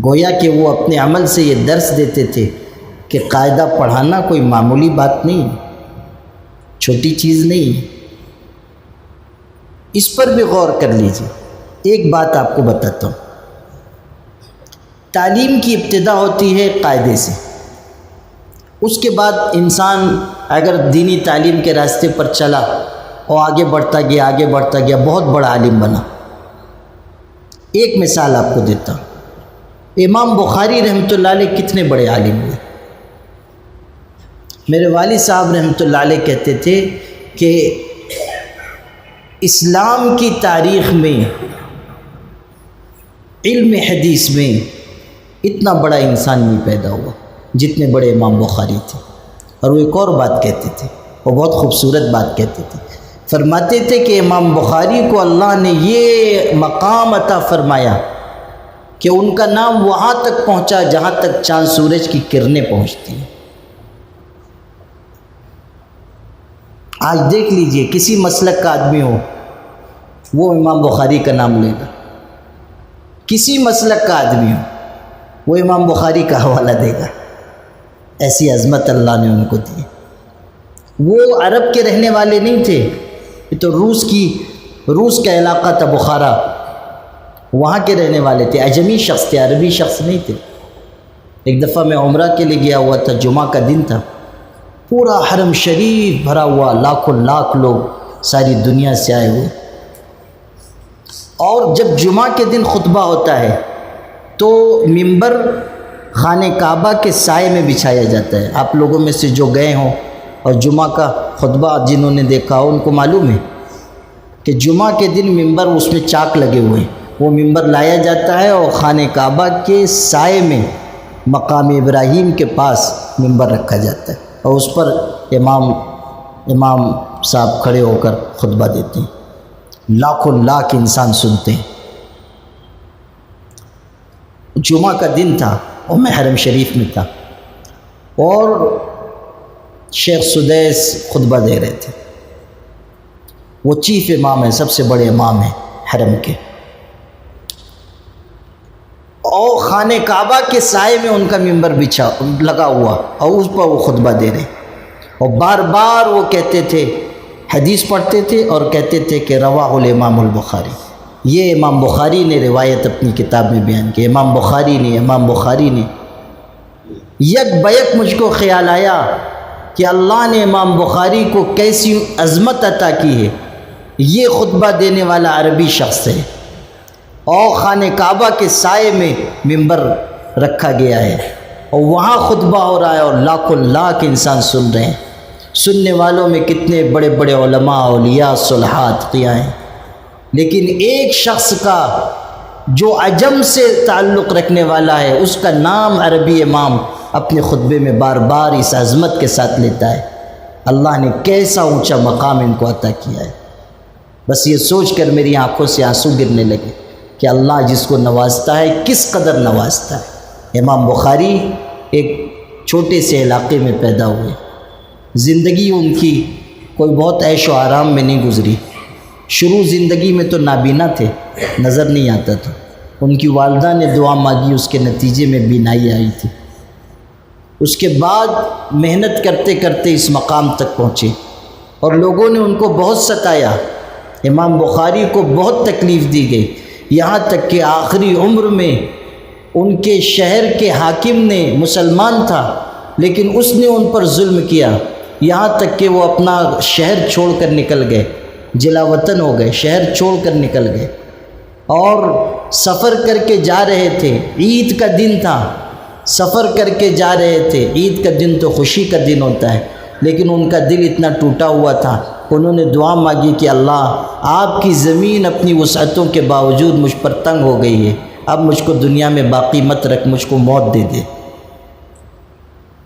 گویا کہ وہ اپنے عمل سے یہ درس دیتے تھے کہ قاعدہ پڑھانا کوئی معمولی بات نہیں، چھوٹی چیز نہیں ہے۔ اس پر بھی غور کر لیجیے۔ ایک بات آپ کو بتاتا ہوں، تعلیم کی ابتدا ہوتی ہے قاعدے سے، اس کے بعد انسان اگر دینی تعلیم کے راستے پر چلا اور آگے بڑھتا گیا بہت بڑا عالم بنا۔ ایک مثال آپ کو دیتا ہوں، امام بخاری رحمۃ اللہ علیہ کتنے بڑے عالم ہوئے۔ میرے والد صاحب رحمۃ اللہ علیہ کہتے تھے کہ اسلام کی تاریخ میں علم حدیث میں اتنا بڑا انسان نہیں پیدا ہوا جتنے بڑے امام بخاری تھے۔ اور وہ ایک اور بات کہتے تھے، وہ بہت خوبصورت بات کہتے تھے، فرماتے تھے کہ امام بخاری کو اللہ نے یہ مقام عطا فرمایا کہ ان کا نام وہاں تک پہنچا جہاں تک چاند سورج کی کرنیں پہنچتی ہیں۔ آج دیکھ لیجئے کسی مسلک کا آدمی ہو وہ امام بخاری کا نام لے گا، کسی مسلک کا آدمی ہو وہ امام بخاری کا حوالہ دے گا، ایسی عظمت اللہ نے ان کو دی۔ وہ عرب کے رہنے والے نہیں تھے، یہ تو روس کا علاقہ تھا بخارا، وہاں کے رہنے والے تھے، اجمی شخص تھے، عربی شخص نہیں تھے۔ ایک دفعہ میں عمرہ کے لیے گیا ہوا تھا، جمعہ کا دن تھا، پورا حرم شریف بھرا ہوا، لاکھوں لاکھ لوگ ساری دنیا سے آئے ہوئے۔ اور جب جمعہ کے دن خطبہ ہوتا ہے تو منبر خانہ کعبہ کے سائے میں بچھایا جاتا ہے۔ آپ لوگوں میں سے جو گئے ہوں اور جمعہ کا خطبہ جنہوں نے دیکھا ہو ان کو معلوم ہے کہ جمعہ کے دن منبر اس میں چاک لگے ہوئے ہیں، وہ منبر لایا جاتا ہے اور خانہ کعبہ کے سائے میں مقام ابراہیم کے پاس منبر رکھا جاتا ہے، اور اس پر امام صاحب کھڑے ہو کر خطبہ دیتے ہیں، لاکھوں لاکھ انسان سنتے ہیں۔ جمعہ کا دن تھا اور میں حرم شریف میں تھا، اور شیخ سدیس خطبہ دے رہے تھے۔ وہ چیف امام ہیں، سب سے بڑے امام ہیں حرم کے، اور خانہ کعبہ کے سائے میں ان کا منبر بچھا لگا ہوا، اور اس پر وہ خطبہ دے رہے، اور بار بار وہ کہتے تھے، حدیث پڑھتے تھے اور کہتے تھے کہ رواہ الامام البخاری، یہ امام بخاری نے روایت اپنی کتاب میں بیان کی، امام بخاری نے۔ یک بیک مجھ کو خیال آیا کہ اللہ نے امام بخاری کو کیسی عظمت عطا کی ہے، یہ خطبہ دینے والا عربی شخص ہے، اور خانہ کعبہ کے سائے میں منبر رکھا گیا ہے، اور وہاں خطبہ ہو رہا ہے اور لاکھوں لاکھ انسان سن رہے ہیں۔ سننے والوں میں کتنے بڑے بڑے علماء، اولیاء، صلحاء، اتقیاء ہیں۔ لیکن ایک شخص کا جو عجم سے تعلق رکھنے والا ہے اس کا نام عربی امام اپنے خطبے میں بار بار اس عظمت کے ساتھ لیتا ہے۔ اللہ نے کیسا اونچا مقام ان کو عطا کیا ہے۔ بس یہ سوچ کر میری آنکھوں سے آنسو گرنے لگے کہ اللہ جس کو نوازتا ہے کس قدر نوازتا ہے۔ امام بخاری ایک چھوٹے سے علاقے میں پیدا ہوئے، زندگی ان کی کوئی بہت عیش و آرام میں نہیں گزری۔ شروع زندگی میں تو نابینا تھے، نظر نہیں آتا تھا۔ ان کی والدہ نے دعا مانگی، اس کے نتیجے میں بینائی آئی تھی۔ اس کے بعد محنت کرتے کرتے اس مقام تک پہنچے اور لوگوں نے ان کو بہت ستایا۔ امام بخاری کو بہت تکلیف دی گئی، یہاں تک کہ آخری عمر میں ان کے شہر کے حاکم نے، مسلمان تھا لیکن اس نے ان پر ظلم کیا، یہاں تک کہ وہ اپنا شہر چھوڑ کر نکل گئے، جلا وطن ہو گئے، شہر چھوڑ کر نکل گئے اور سفر کر کے جا رہے تھے۔ عید کا دن تھا، سفر کر کے جا رہے تھے۔ عید کا دن تو خوشی کا دن ہوتا ہے، لیکن ان کا دل اتنا ٹوٹا ہوا تھا، انہوں نے دعا مانگی کہ اللہ آپ کی زمین اپنی وسعتوں کے باوجود مجھ پر تنگ ہو گئی ہے، اب مجھ کو دنیا میں باقی مت رکھ، مجھ کو موت دے دے۔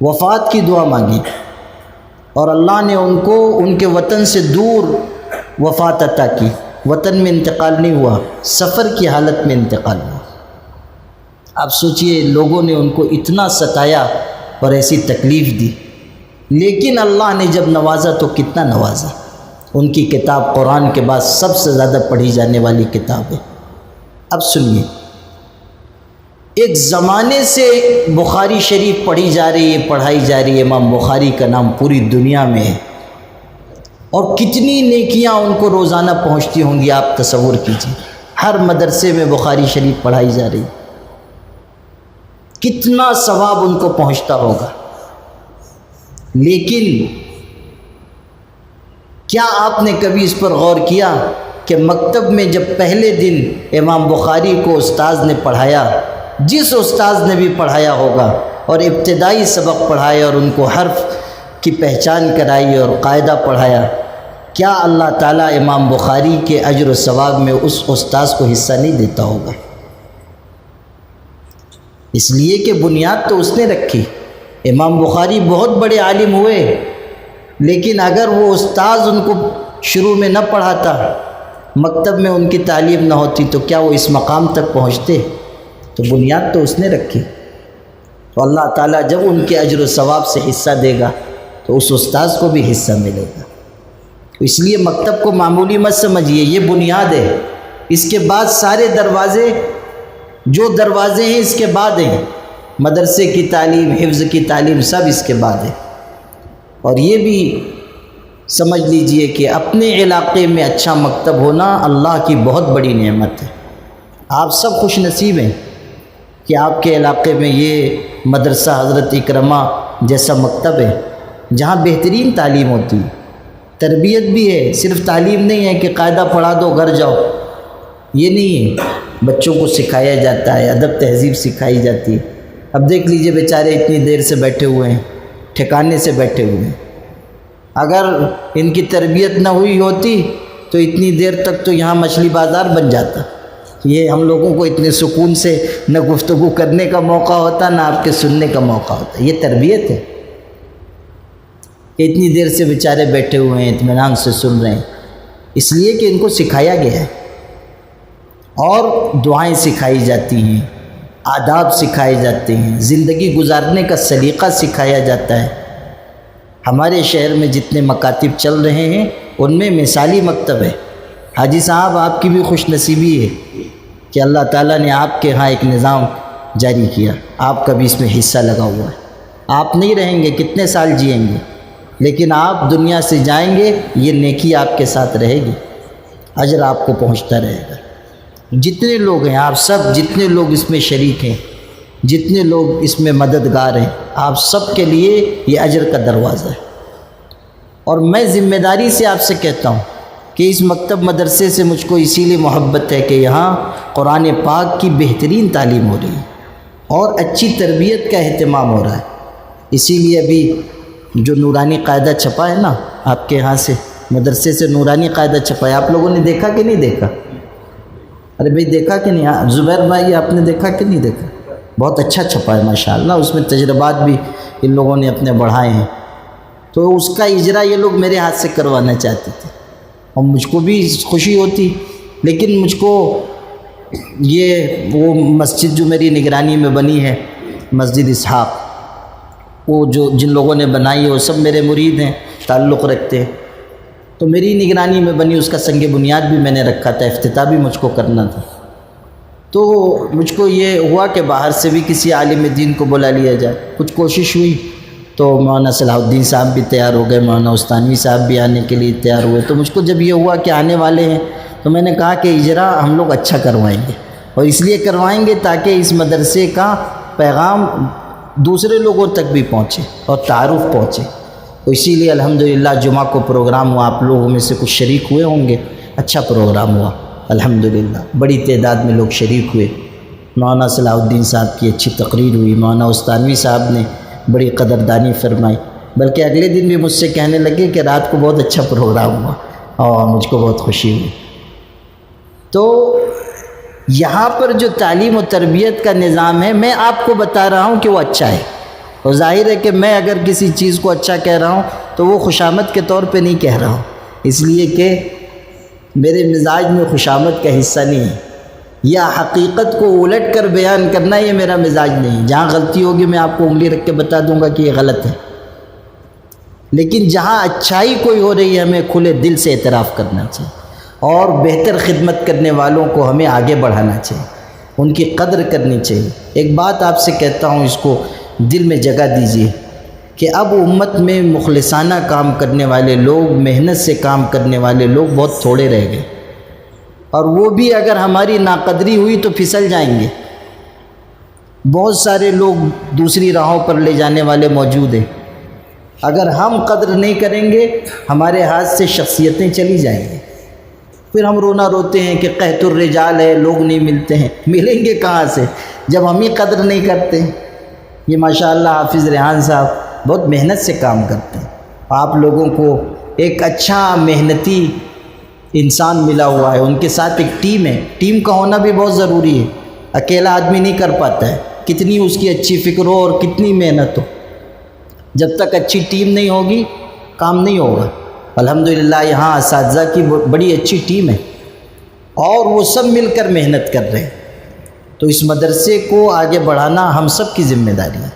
وفات کی دعا مانگی اور اللہ نے ان کو ان کے وطن سے دور وفات عطا کی۔ وطن میں انتقال نہیں ہوا، سفر کی حالت میں انتقال ہوا۔ آپ سوچئے لوگوں نے ان کو اتنا ستایا اور ایسی تکلیف دی، لیکن اللہ نے جب نوازا تو کتنا نوازا۔ ان کی کتاب قرآن کے بعد سب سے زیادہ پڑھی جانے والی کتاب ہے۔ اب سنیے، ایک زمانے سے بخاری شریف پڑھی جا رہی ہے، پڑھائی جا رہی ہے، امام بخاری کا نام پوری دنیا میں ہے، اور کتنی نیکیاں ان کو روزانہ پہنچتی ہوں گی آپ تصور کیجیے۔ ہر مدرسے میں بخاری شریف پڑھائی جا رہی، کتنا ثواب ان کو پہنچتا ہوگا۔ لیکن کیا آپ نے کبھی اس پر غور کیا کہ مکتب میں جب پہلے دن امام بخاری کو استاذ نے پڑھایا، جس استاذ نے بھی پڑھایا ہوگا اور ابتدائی سبق پڑھایا اور ان کو حرف کی پہچان کرائی اور قاعدہ پڑھایا، کیا اللہ تعالیٰ امام بخاری کے اجر و ثواب میں اس استاذ کو حصہ نہیں دیتا ہوگا؟ اس لیے کہ بنیاد تو اس نے رکھی۔ امام بخاری بہت بڑے عالم ہوئے، لیکن اگر وہ استاذ ان کو شروع میں نہ پڑھاتا، مکتب میں ان کی تعلیم نہ ہوتی، تو کیا وہ اس مقام تک پہنچتے؟ تو بنیاد تو اس نے رکھی۔ تو اللہ تعالیٰ جب ان کے اجر و ثواب سے حصہ دے گا تو اس استاذ کو بھی حصہ ملے گا۔ اس لیے مکتب کو معمولی مت سمجھیے، یہ بنیاد ہے۔ اس کے بعد سارے دروازے، جو دروازے ہیں اس کے بعد ہیں، مدرسے کی تعلیم، حفظ کی تعلیم، سب اس کے بعد ہے۔ اور یہ بھی سمجھ لیجئے کہ اپنے علاقے میں اچھا مکتب ہونا اللہ کی بہت بڑی نعمت ہے۔ آپ سب خوش نصیب ہیں کہ آپ کے علاقے میں یہ مدرسہ حضرت اکرمہ جیسا مکتب ہے، جہاں بہترین تعلیم ہوتی ہے، تربیت بھی ہے۔ صرف تعلیم نہیں ہے کہ قاعدہ پڑھا دو گھر جاؤ، یہ نہیں ہے، بچوں کو سکھایا جاتا ہے، ادب تہذیب سکھائی جاتی ہے۔ اب دیکھ لیجئے بیچارے اتنی دیر سے بیٹھے ہوئے ہیں، ٹھکانے سے بیٹھے ہوئے ہیں۔ اگر ان کی تربیت نہ ہوئی ہوتی تو اتنی دیر تک تو یہاں مچھلی بازار بن جاتا۔ یہ ہم لوگوں کو اتنے سکون سے نہ گفتگو کرنے کا موقع ہوتا، نہ آپ کے سننے کا موقع ہوتا۔ یہ تربیت ہے کہ اتنی دیر سے بیچارے بیٹھے ہوئے ہیں، اطمینان سے سن رہے ہیں، اس لیے کہ ان کو سکھایا گیا ہے۔ اور دعائیں سکھائی جاتی ہیں، آداب سکھائے جاتے ہیں، زندگی گزارنے کا سلیقہ سکھایا جاتا ہے۔ ہمارے شہر میں جتنے مکاتب چل رہے ہیں ان میں مثالی مکتب ہے۔ حاجی صاحب آپ کی بھی خوش نصیبی ہے کہ اللہ تعالیٰ نے آپ کے ہاں ایک نظام جاری کیا، آپ کا بھی اس میں حصہ لگا ہوا ہے۔ آپ نہیں رہیں گے، کتنے سال جئیں گے، لیکن آپ دنیا سے جائیں گے، یہ نیکی آپ کے ساتھ رہے گی، اجر آپ کو پہنچتا رہے گا۔ جتنے لوگ ہیں، آپ سب جتنے لوگ اس میں شریک ہیں، جتنے لوگ اس میں مددگار ہیں، آپ سب کے لیے یہ اجر کا دروازہ ہے۔ اور میں ذمہ داری سے آپ سے کہتا ہوں کہ اس مکتب مدرسے سے مجھ کو اسی لیے محبت ہے کہ یہاں قرآن پاک کی بہترین تعلیم ہو رہی ہے اور اچھی تربیت کا اہتمام ہو رہا ہے۔ اسی لیے ابھی جو نورانی قاعدہ چھپا ہے نا، آپ کے ہاں سے مدرسے سے نورانی قاعدہ چھپا ہے، آپ لوگوں نے دیکھا کہ نہیں دیکھا؟ ارے بھائی دیکھا کہ نہیں؟ ہاں زبیر بھائی آپ نے دیکھا کہ نہیں دیکھا؟ بہت اچھا چھپا ہے ماشاءاللہ، اس میں تجربات بھی ان لوگوں نے اپنے بڑھائے ہیں۔ تو اس کا اجرا یہ لوگ میرے ہاتھ سے کروانا چاہتے تھے اور مجھ کو بھی خوشی ہوتی، لیکن مجھ کو یہ وہ مسجد جو میری نگرانی میں بنی ہے، مسجد اسحاق، وہ جو جن لوگوں نے بنائی ہے وہ سب میرے مرید ہیں، تعلق رکھتے ہیں، تو میری نگرانی میں بنی، اس کا سنگ بنیاد بھی میں نے رکھا تھا، افتتاح بھی مجھ کو کرنا تھا۔ تو مجھ کو یہ ہوا کہ باہر سے بھی کسی عالم دین کو بلا لیا جائے، کچھ کوشش ہوئی تو مولانا صلاح الدین صاحب بھی تیار ہو گئے، مولانا عثمانی صاحب بھی آنے کے لیے تیار ہوئے۔ تو مجھ کو جب یہ ہوا کہ آنے والے ہیں تو میں نے کہا کہ اجرا ہم لوگ اچھا کروائیں گے، اور اس لیے کروائیں گے تاکہ اس مدرسے کا پیغام دوسرے لوگوں تک بھی پہنچے اور تعارف پہنچے۔ تو اسی لیے الحمدللہ جمعہ کو پروگرام ہوا، آپ لوگوں میں سے کچھ شریک ہوئے ہوں گے، اچھا پروگرام ہوا الحمدللہ، بڑی تعداد میں لوگ شریک ہوئے۔ مولانا صلاح الدین صاحب کی اچھی تقریر ہوئی، مولانا عثمانی صاحب نے بڑی قدردانی فرمائی، بلکہ اگلے دن بھی مجھ سے کہنے لگے کہ رات کو بہت اچھا پروگرام ہوا اور مجھ کو بہت خوشی ہوئی۔ تو یہاں پر جو تعلیم و تربیت کا نظام ہے، میں آپ کو بتا رہا ہوں کہ وہ اچھا ہے، اور ظاہر ہے کہ میں اگر کسی چیز کو اچھا کہہ رہا ہوں تو وہ خوشامد کے طور پہ نہیں کہہ رہا ہوں، اس لیے کہ میرے مزاج میں خوشامد کا حصہ نہیں ہے، یا حقیقت کو الٹ کر بیان کرنا یہ میرا مزاج نہیں ہے۔ جہاں غلطی ہوگی میں آپ کو انگلی رکھ کے بتا دوں گا کہ یہ غلط ہے، لیکن جہاں اچھائی کوئی ہو رہی ہے ہمیں کھلے دل سے اعتراف کرنا چاہیے، اور بہتر خدمت کرنے والوں کو ہمیں آگے بڑھانا چاہیے، ان کی قدر کرنی چاہیے۔ ایک بات آپ سے کہتا ہوں، اس کو دل میں جگہ دیجیے کہ اب امت میں مخلصانہ کام کرنے والے لوگ، محنت سے کام کرنے والے لوگ بہت تھوڑے رہ گئے، اور وہ بھی اگر ہماری ناقدری ہوئی تو پھسل جائیں گے۔ بہت سارے لوگ دوسری راہوں پر لے جانے والے موجود ہیں، اگر ہم قدر نہیں کریں گے ہمارے ہاتھ سے شخصیتیں چلی جائیں گی، پھر ہم رونا روتے ہیں کہ قحط الرجال ہے، لوگ نہیں ملتے ہیں۔ ملیں گے کہاں سے جب ہم ہی قدر نہیں کرتے؟ یہ ماشاءاللہ حافظ ریحان صاحب بہت محنت سے کام کرتے ہیں، آپ لوگوں کو ایک اچھا محنتی انسان ملا ہوا ہے، ان کے ساتھ ایک ٹیم ہے، ٹیم کا ہونا بھی بہت ضروری ہے، اکیلا آدمی نہیں کر پاتا ہے، کتنی اس کی اچھی فکر ہو اور کتنی محنت ہو، جب تک اچھی ٹیم نہیں ہوگی کام نہیں ہوگا۔ الحمدللہ یہاں اساتذہ کی بڑی اچھی ٹیم ہے، اور وہ سب مل کر محنت کر رہے ہیں، تو اس مدرسے کو آگے بڑھانا ہم سب کی ذمہ داری ہے۔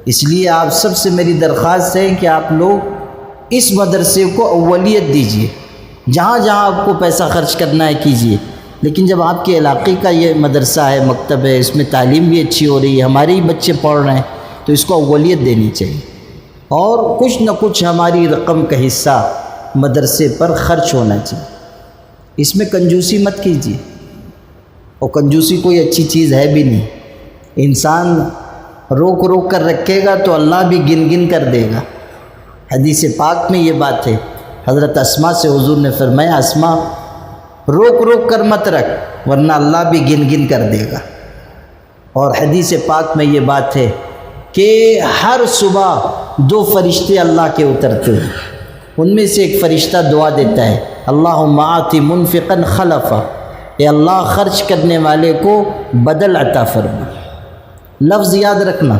اس لیے آپ سب سے میری درخواست ہے کہ آپ لوگ اس مدرسے کو اولیت دیجیے، جہاں جہاں آپ کو پیسہ خرچ کرنا ہے کیجیے، لیکن جب آپ کے علاقے کا یہ مدرسہ ہے، مکتب ہے، اس میں تعلیم بھی اچھی ہو رہی ہے، ہمارے ہی بچے پڑھ رہے ہیں، تو اس کو اولیت دینی چاہیے، اور کچھ نہ کچھ ہماری رقم کا حصہ مدرسے پر خرچ ہونا چاہیے۔ اس میں کنجوسی مت کیجیے، اور کنجوسی کوئی اچھی چیز ہے بھی نہیں، انسان روک روک کر رکھے گا تو اللہ بھی گن گن کر دے گا۔ حدیث پاک میں یہ بات ہے، حضرت اسماء سے حضور نے فرمایا اسماء روک روک کر مت رکھ ورنہ اللہ بھی گن گن کر دے گا۔ اور حدیث پاک میں یہ بات ہے کہ ہر صبح 2 فرشتے اللہ کے اترتے ہیں، ان میں سے ایک فرشتہ دعا دیتا ہے اللہم آت منفقا خلفا، اے اللہ خرچ کرنے والے کو بدل عطا فرما۔ لفظ یاد رکھنا،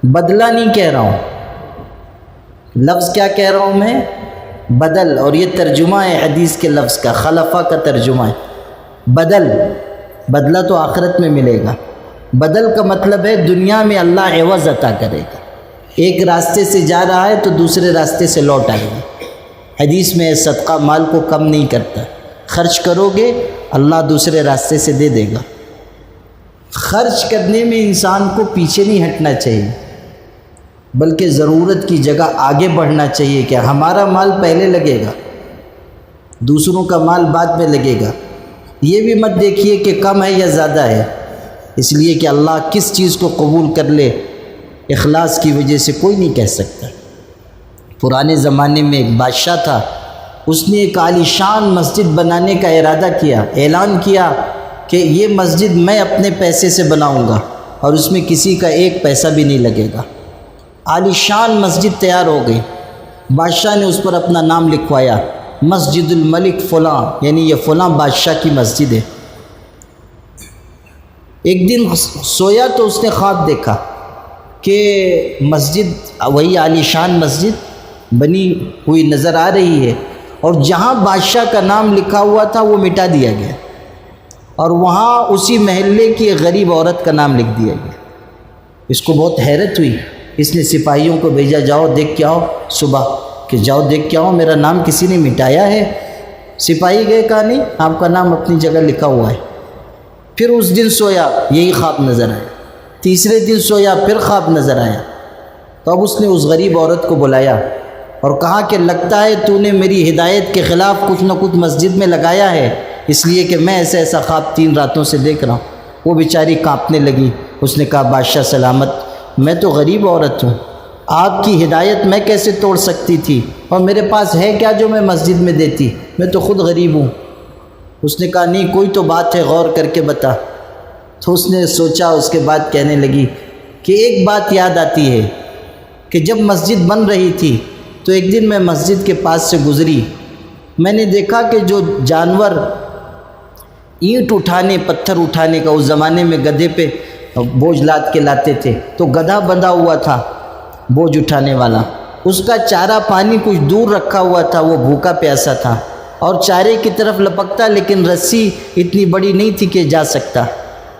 بدلہ نہیں کہہ رہا ہوں، لفظ کیا کہہ رہا ہوں میں؟ بدل، اور یہ ترجمہ ہے حدیث کے لفظ کا، خلفہ کا ترجمہ ہے بدل، بدلہ تو آخرت میں ملے گا، بدل کا مطلب ہے دنیا میں اللہ عوض عطا کرے گا، ایک راستے سے جا رہا ہے تو دوسرے راستے سے لوٹ آئے گا۔ حدیث میں صدقہ مال کو کم نہیں کرتا، خرچ کرو گے اللہ دوسرے راستے سے دے دے گا۔ خرچ کرنے میں انسان کو پیچھے نہیں ہٹنا چاہیے، بلکہ ضرورت کی جگہ آگے بڑھنا چاہیے کہ ہمارا مال پہلے لگے گا، دوسروں کا مال بعد میں لگے گا۔ یہ بھی مت دیکھیے کہ کم ہے یا زیادہ ہے، اس لیے کہ اللہ کس چیز کو قبول کر لے اخلاص کی وجہ سے کوئی نہیں کہہ سکتا۔ پرانے زمانے میں ایک بادشاہ تھا، اس نے ایک عالی شان مسجد بنانے کا ارادہ کیا، اعلان کیا کہ یہ مسجد میں اپنے پیسے سے بناؤں گا اور اس میں کسی کا ایک پیسہ بھی نہیں لگے گا۔ عالی شان مسجد تیار ہو گئی، بادشاہ نے اس پر اپنا نام لکھوایا، مسجد الملک فلاں، یعنی یہ فلاں بادشاہ کی مسجد ہے۔ ایک دن سویا تو اس نے خواب دیکھا کہ مسجد، وہی عالی شان مسجد بنی ہوئی نظر آ رہی ہے، اور جہاں بادشاہ کا نام لکھا ہوا تھا وہ مٹا دیا گیا، اور وہاں اسی محلے کی ایک غریب عورت کا نام لکھ دیا گیا۔ اس کو بہت حیرت ہوئی، اس نے سپاہیوں کو بھیجا، جاؤ دیکھ کے آؤ، صبح کہ جاؤ دیکھ کے آؤ میرا نام کسی نے مٹایا ہے۔ سپاہی گئے، کہا نہیں، آپ کا نام اپنی جگہ لکھا ہوا ہے۔ پھر اس دن سویا، یہی خواب نظر آیا۔ تیسرے دن سویا، پھر خواب نظر آیا۔ تو اب اس نے اس غریب عورت کو بلایا اور کہا کہ لگتا ہے تو نے میری ہدایت کے خلاف کچھ نہ کچھ مسجد میں لگایا ہے، اس لیے کہ میں ایسا خواب 3 راتوں سے دیکھ رہا ہوں۔ وہ بیچاری کانپنے لگی۔ اس نے کہا بادشاہ سلامت، میں تو غریب عورت ہوں، آپ کی ہدایت میں کیسے توڑ سکتی تھی، اور میرے پاس ہے کیا جو میں مسجد میں دیتی، میں تو خود غریب ہوں۔ اس نے کہا نہیں، کوئی تو بات ہے، غور کر کے بتا۔ تو اس نے سوچا، اس کے بعد کہنے لگی کہ ایک بات یاد آتی ہے کہ جب مسجد بن رہی تھی تو ایک دن میں مسجد کے پاس سے گزری، میں نے دیکھا کہ جو جانور اینٹ اٹھانے، پتھر اٹھانے کا، اس زمانے میں گدھے پہ بوجھ لاد کے لاتے تھے، تو گدھا بندھا ہوا تھا بوجھ اٹھانے والا، اس کا چارہ پانی کچھ دور رکھا ہوا تھا، وہ بھوکا پیاسا تھا اور چارے کی طرف لپکتا، لیکن رسی اتنی بڑی نہیں تھی کہ جا سکتا۔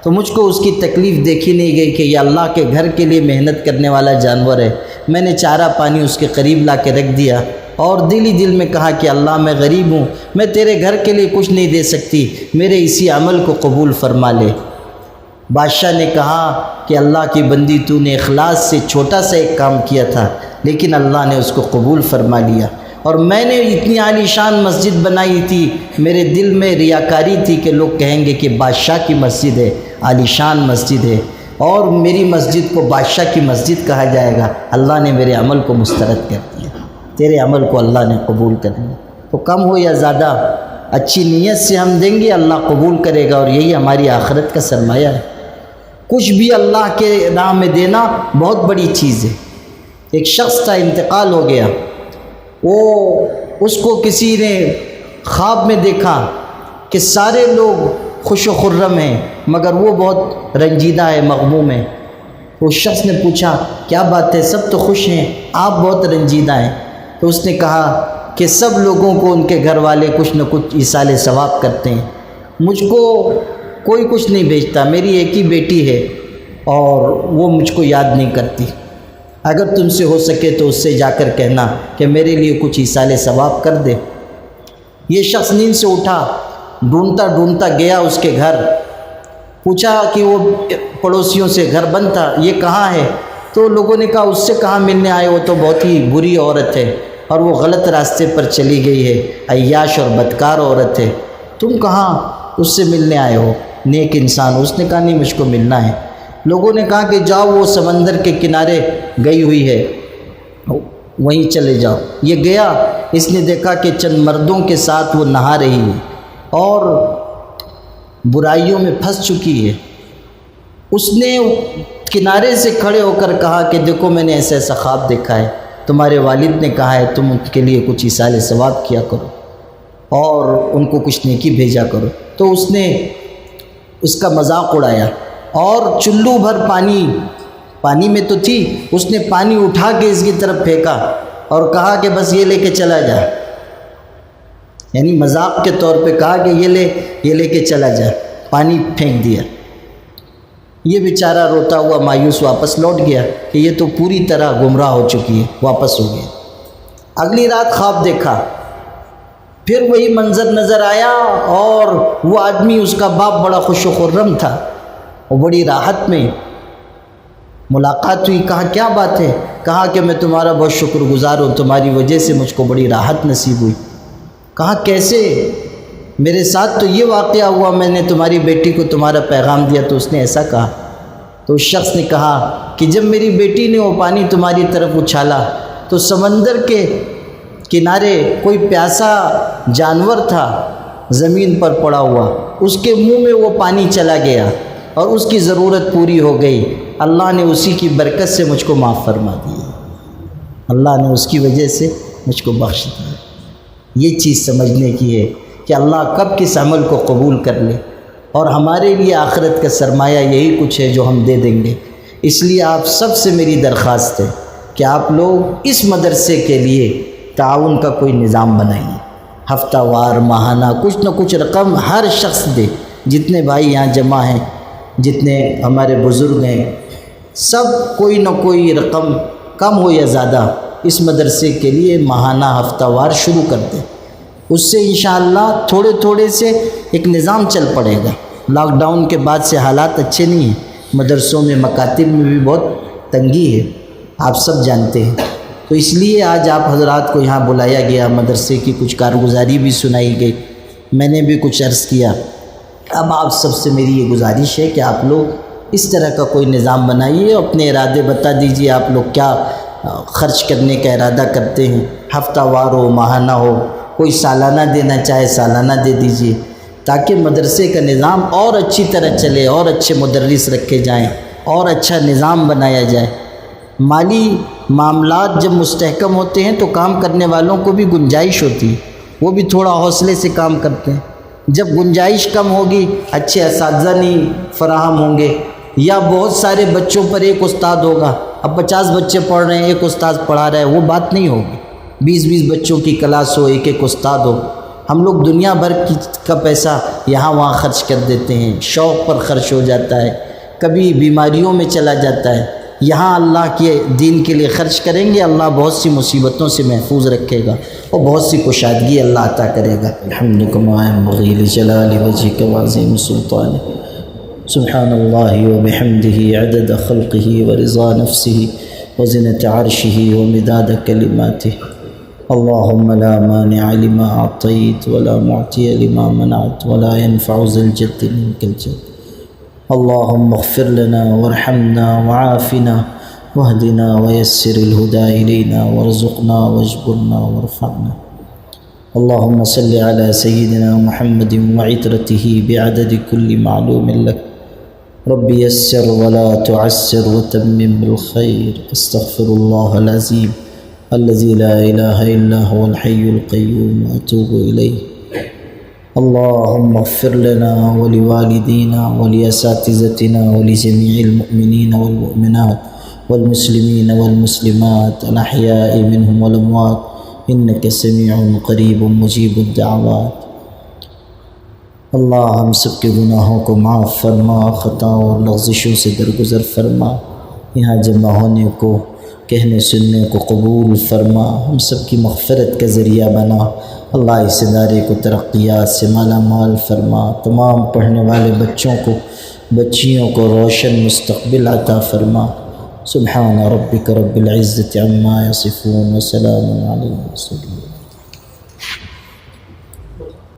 تو مجھ کو اس کی تکلیف دیکھی نہیں گئی کہ یہ اللہ کے گھر کے لیے محنت کرنے والا جانور ہے۔ میں نے چارہ پانی اس کے قریب لا کے رکھ دیا اور دل ہی دل میں کہا کہ اللہ میں غریب ہوں، میں تیرے گھر کے لیے کچھ نہیں دے سکتی، میرے اسی عمل کو قبول فرما لے۔ بادشاہ نے کہا کہ اللہ کی بندی، تو نے اخلاص سے چھوٹا سا ایک کام کیا تھا، لیکن اللہ نے اس کو قبول فرما لیا، اور میں نے اتنی عالی شان مسجد بنائی تھی، میرے دل میں ریاکاری تھی کہ لوگ کہیں گے کہ بادشاہ کی مسجد ہے، عالی شان مسجد ہے، اور میری مسجد کو بادشاہ کی مسجد کہا جائے گا۔ اللہ نے میرے عمل کو مسترد کر دیا، تیرے عمل کو اللہ نے قبول کر لیا۔ تو کم ہو یا زیادہ اچھی نیت سے ہم دیں گے، اللہ قبول کرے گا، اور یہی ہماری آخرت کا سرمایہ ہے۔ کچھ بھی اللہ کے راہ میں دینا بہت بڑی چیز ہے۔ ایک شخص تھا، انتقال ہو گیا، اس کو کسی نے خواب میں دیکھا کہ سارے لوگ خوش و خرم ہیں مگر وہ بہت رنجیدہ ہے، مغموم ہے۔ اس شخص نے پوچھا کیا بات ہے، سب تو خوش ہیں، آپ بہت رنجیدہ ہیں۔ تو اس نے کہا کہ سب لوگوں کو ان کے گھر والے کچھ نہ کچھ ایصال ثواب کرتے ہیں، مجھ کو کوئی کچھ نہیں بھیجتا، میری ایک ہی بیٹی ہے اور وہ مجھ کو یاد نہیں کرتی، اگر تم سے ہو سکے تو اس سے جا کر کہنا کہ میرے لیے کچھ ایصال ثواب کر دے۔ یہ شخص نیند سے اٹھا، ڈھونڈتا ڈھونڈتا گیا اس کے گھر، پوچھا کہ وہ پڑوسیوں سے گھر بند تھا، یہ کہاں ہے؟ تو لوگوں نے کہا اس سے کہاں ملنے آئے، وہ تو بہت ہی بری عورت ہے اور وہ غلط راستے پر چلی گئی ہے، عیاش اور بدکار عورت ہے، تم کہاں اس سے ملنے آئے ہو، نیک انسان؟ اس نے کہا نہیں، مجھ کو ملنا ہے۔ لوگوں نے کہا کہ جاؤ، وہ سمندر کے کنارے گئی ہوئی ہے، وہیں چلے جاؤ۔ یہ گیا، اس نے دیکھا کہ چند مردوں کے ساتھ وہ نہا رہی ہے اور برائیوں میں پھنس چکی ہے۔ اس نے کنارے سے کھڑے ہو کر کہا کہ دیکھو میں نے ایسا خواب دیکھا ہے، تمہارے والد نے کہا ہے تم ان کے لیے کچھ ایصال ثواب کیا کرو اور ان کو کچھ نیکی بھیجا کرو۔ تو اس نے اس کا مذاق اڑایا اور چلو بھر پانی میں تو تھی، اس نے پانی اٹھا کے اس کی طرف پھینکا اور کہا کہ بس یہ لے کے چلا جا، یعنی مذاق کے طور پہ کہا کہ یہ لے کے چلا جا، پانی پھینک دیا۔ یہ بیچارہ روتا ہوا مایوس واپس لوٹ گیا کہ یہ تو پوری طرح گمراہ ہو چکی ہے، واپس ہو گیا۔ اگلی رات خواب دیکھا، پھر وہی منظر نظر آیا اور وہ آدمی، اس کا باپ بڑا خوش و خرم تھا، وہ بڑی راحت میں ملاقات ہوئی۔ کہا کیا بات ہے؟ کہا کہ میں تمہارا بہت شکر گزار ہوں، تمہاری وجہ سے مجھ کو بڑی راحت نصیب ہوئی۔ کہا کیسے؟ میرے ساتھ تو یہ واقعہ ہوا، میں نے تمہاری بیٹی کو تمہارا پیغام دیا تو اس نے ایسا کہا۔ تو اس شخص نے کہا کہ جب میری بیٹی نے وہ پانی تمہاری طرف اچھالا تو سمندر کے کنارے کوئی پیاسا جانور تھا زمین پر پڑا ہوا، اس کے منہ میں وہ پانی چلا گیا اور اس کی ضرورت پوری ہو گئی۔ اللہ نے اسی کی برکت سے مجھ کو معاف فرما دیا، اللہ نے اس کی وجہ سے مجھ کو بخش دیا۔ یہ چیز سمجھنے کی ہے کہ اللہ کب کس عمل کو قبول کر لے اور ہمارے لیے آخرت کا سرمایہ یہی کچھ ہے جو ہم دے دیں گے۔ اس لیے آپ سب سے میری درخواست ہے کہ آپ لوگ اس مدرسے کے لیے تعاون کا کوئی نظام بنائیے، ہفتہ وار ماہانہ کچھ نہ کچھ رقم ہر شخص دے، جتنے بھائی یہاں جمع ہیں، جتنے ہمارے بزرگ ہیں، سب کوئی نہ کوئی رقم کم ہو یا زیادہ اس مدرسے کے لیے ماہانہ ہفتہ وار شروع کر دیں۔ اس سے انشاءاللہ تھوڑے تھوڑے سے ایک نظام چل پڑے گا۔ لاک ڈاؤن کے بعد سے حالات اچھے نہیں ہیں، مدرسوں میں مکاتب میں بھی بہت تنگی ہے، آپ سب جانتے ہیں۔ تو اس لیے آج آپ حضرات کو یہاں بلایا گیا، مدرسے کی کچھ کارگزاری بھی سنائی گئی، میں نے بھی کچھ عرض کیا۔ اب آپ سب سے میری یہ گزارش ہے کہ آپ لوگ اس طرح کا کوئی نظام بنائیے، اپنے ارادے بتا دیجئے، آپ لوگ کیا خرچ کرنے کا ارادہ کرتے ہیں، ہفتہ وار ہو ماہانہ ہو، کوئی سالانہ دینا چاہے سالانہ دے دیجئے، تاکہ مدرسے کا نظام اور اچھی طرح چلے، اور اچھے مدرس رکھے جائیں، اور اچھا نظام بنایا جائے۔ مالی معاملات جب مستحکم ہوتے ہیں تو کام کرنے والوں کو بھی گنجائش ہوتی ہے، وہ بھی تھوڑا حوصلے سے کام کرتے ہیں۔ جب گنجائش کم ہوگی، اچھے اساتذہ نہیں فراہم ہوں گے، یا بہت سارے بچوں پر ایک استاد ہوگا، اب 50 بچے پڑھ رہے ہیں، ایک استاد پڑھا رہا ہے، وہ بات نہیں ہوگی۔ 20 بچوں کی کلاس ہو، ایک ایک استاد ہو۔ ہم لوگ دنیا بھر کا پیسہ یہاں وہاں خرچ کر دیتے ہیں، شوق پر خرچ ہو جاتا ہے، کبھی بیماریوں میں چلا جاتا ہے۔ یہاں اللہ کے دین کے لیے خرچ کریں گے، اللہ بہت سی مصیبتوں سے محفوظ رکھے گا اور بہت سی کشادگی اللہ عطا کرے گا۔ الحمدللہ بغیر جلال وجہک وعظیم سلطان، سبحان اللہ وبحمدہ عدد خلقہ ورضا نفسہ وزنۃ عرشہ ومداد کلماتہ۔ اللہم لا مانع لما اعطیت ولا معطی لما منعت ولا ينفع ذا الجد منک الجد۔ اللهم اغفر لنا وارحمنا وعافنا واهدنا ويسر الهدى إلينا وارزقنا واجبرنا وارفعنا۔ اللهم صل على سيدنا محمد وعترته بعدد كل معلوم لك۔ رب يسر ولا تعسر وتمم بالخير۔ استغفر الله العظيم الذي لا إله إلا هو الحي القيوم وأتوب إليه۔ اللهم اغفر لنا ولوالدينا ولأساتذتنا ولجميع المؤمنين والمؤمنات والمسلمين والمسلمات الأحياء منهم والأموات إنك سميع قريب مجيب الدعوات۔ اللہ ہم سب کے گناہوں کو معاف فرما، خطاؤں اور لغزشوں سے درگزر فرما، یہاں جمع ہونے کو کہنے سننے کو قبول فرما، ہم سب کی مغفرت کا ذریعہ بنا۔ اللہ اس ادارے کو ترقیات سے مالا مال فرما، تمام پڑھنے والے بچوں کو بچیوں کو روشن مستقبل عطا فرما۔ سبحان ربک رب العزت عما یصفون وسلام علی المرسلین۔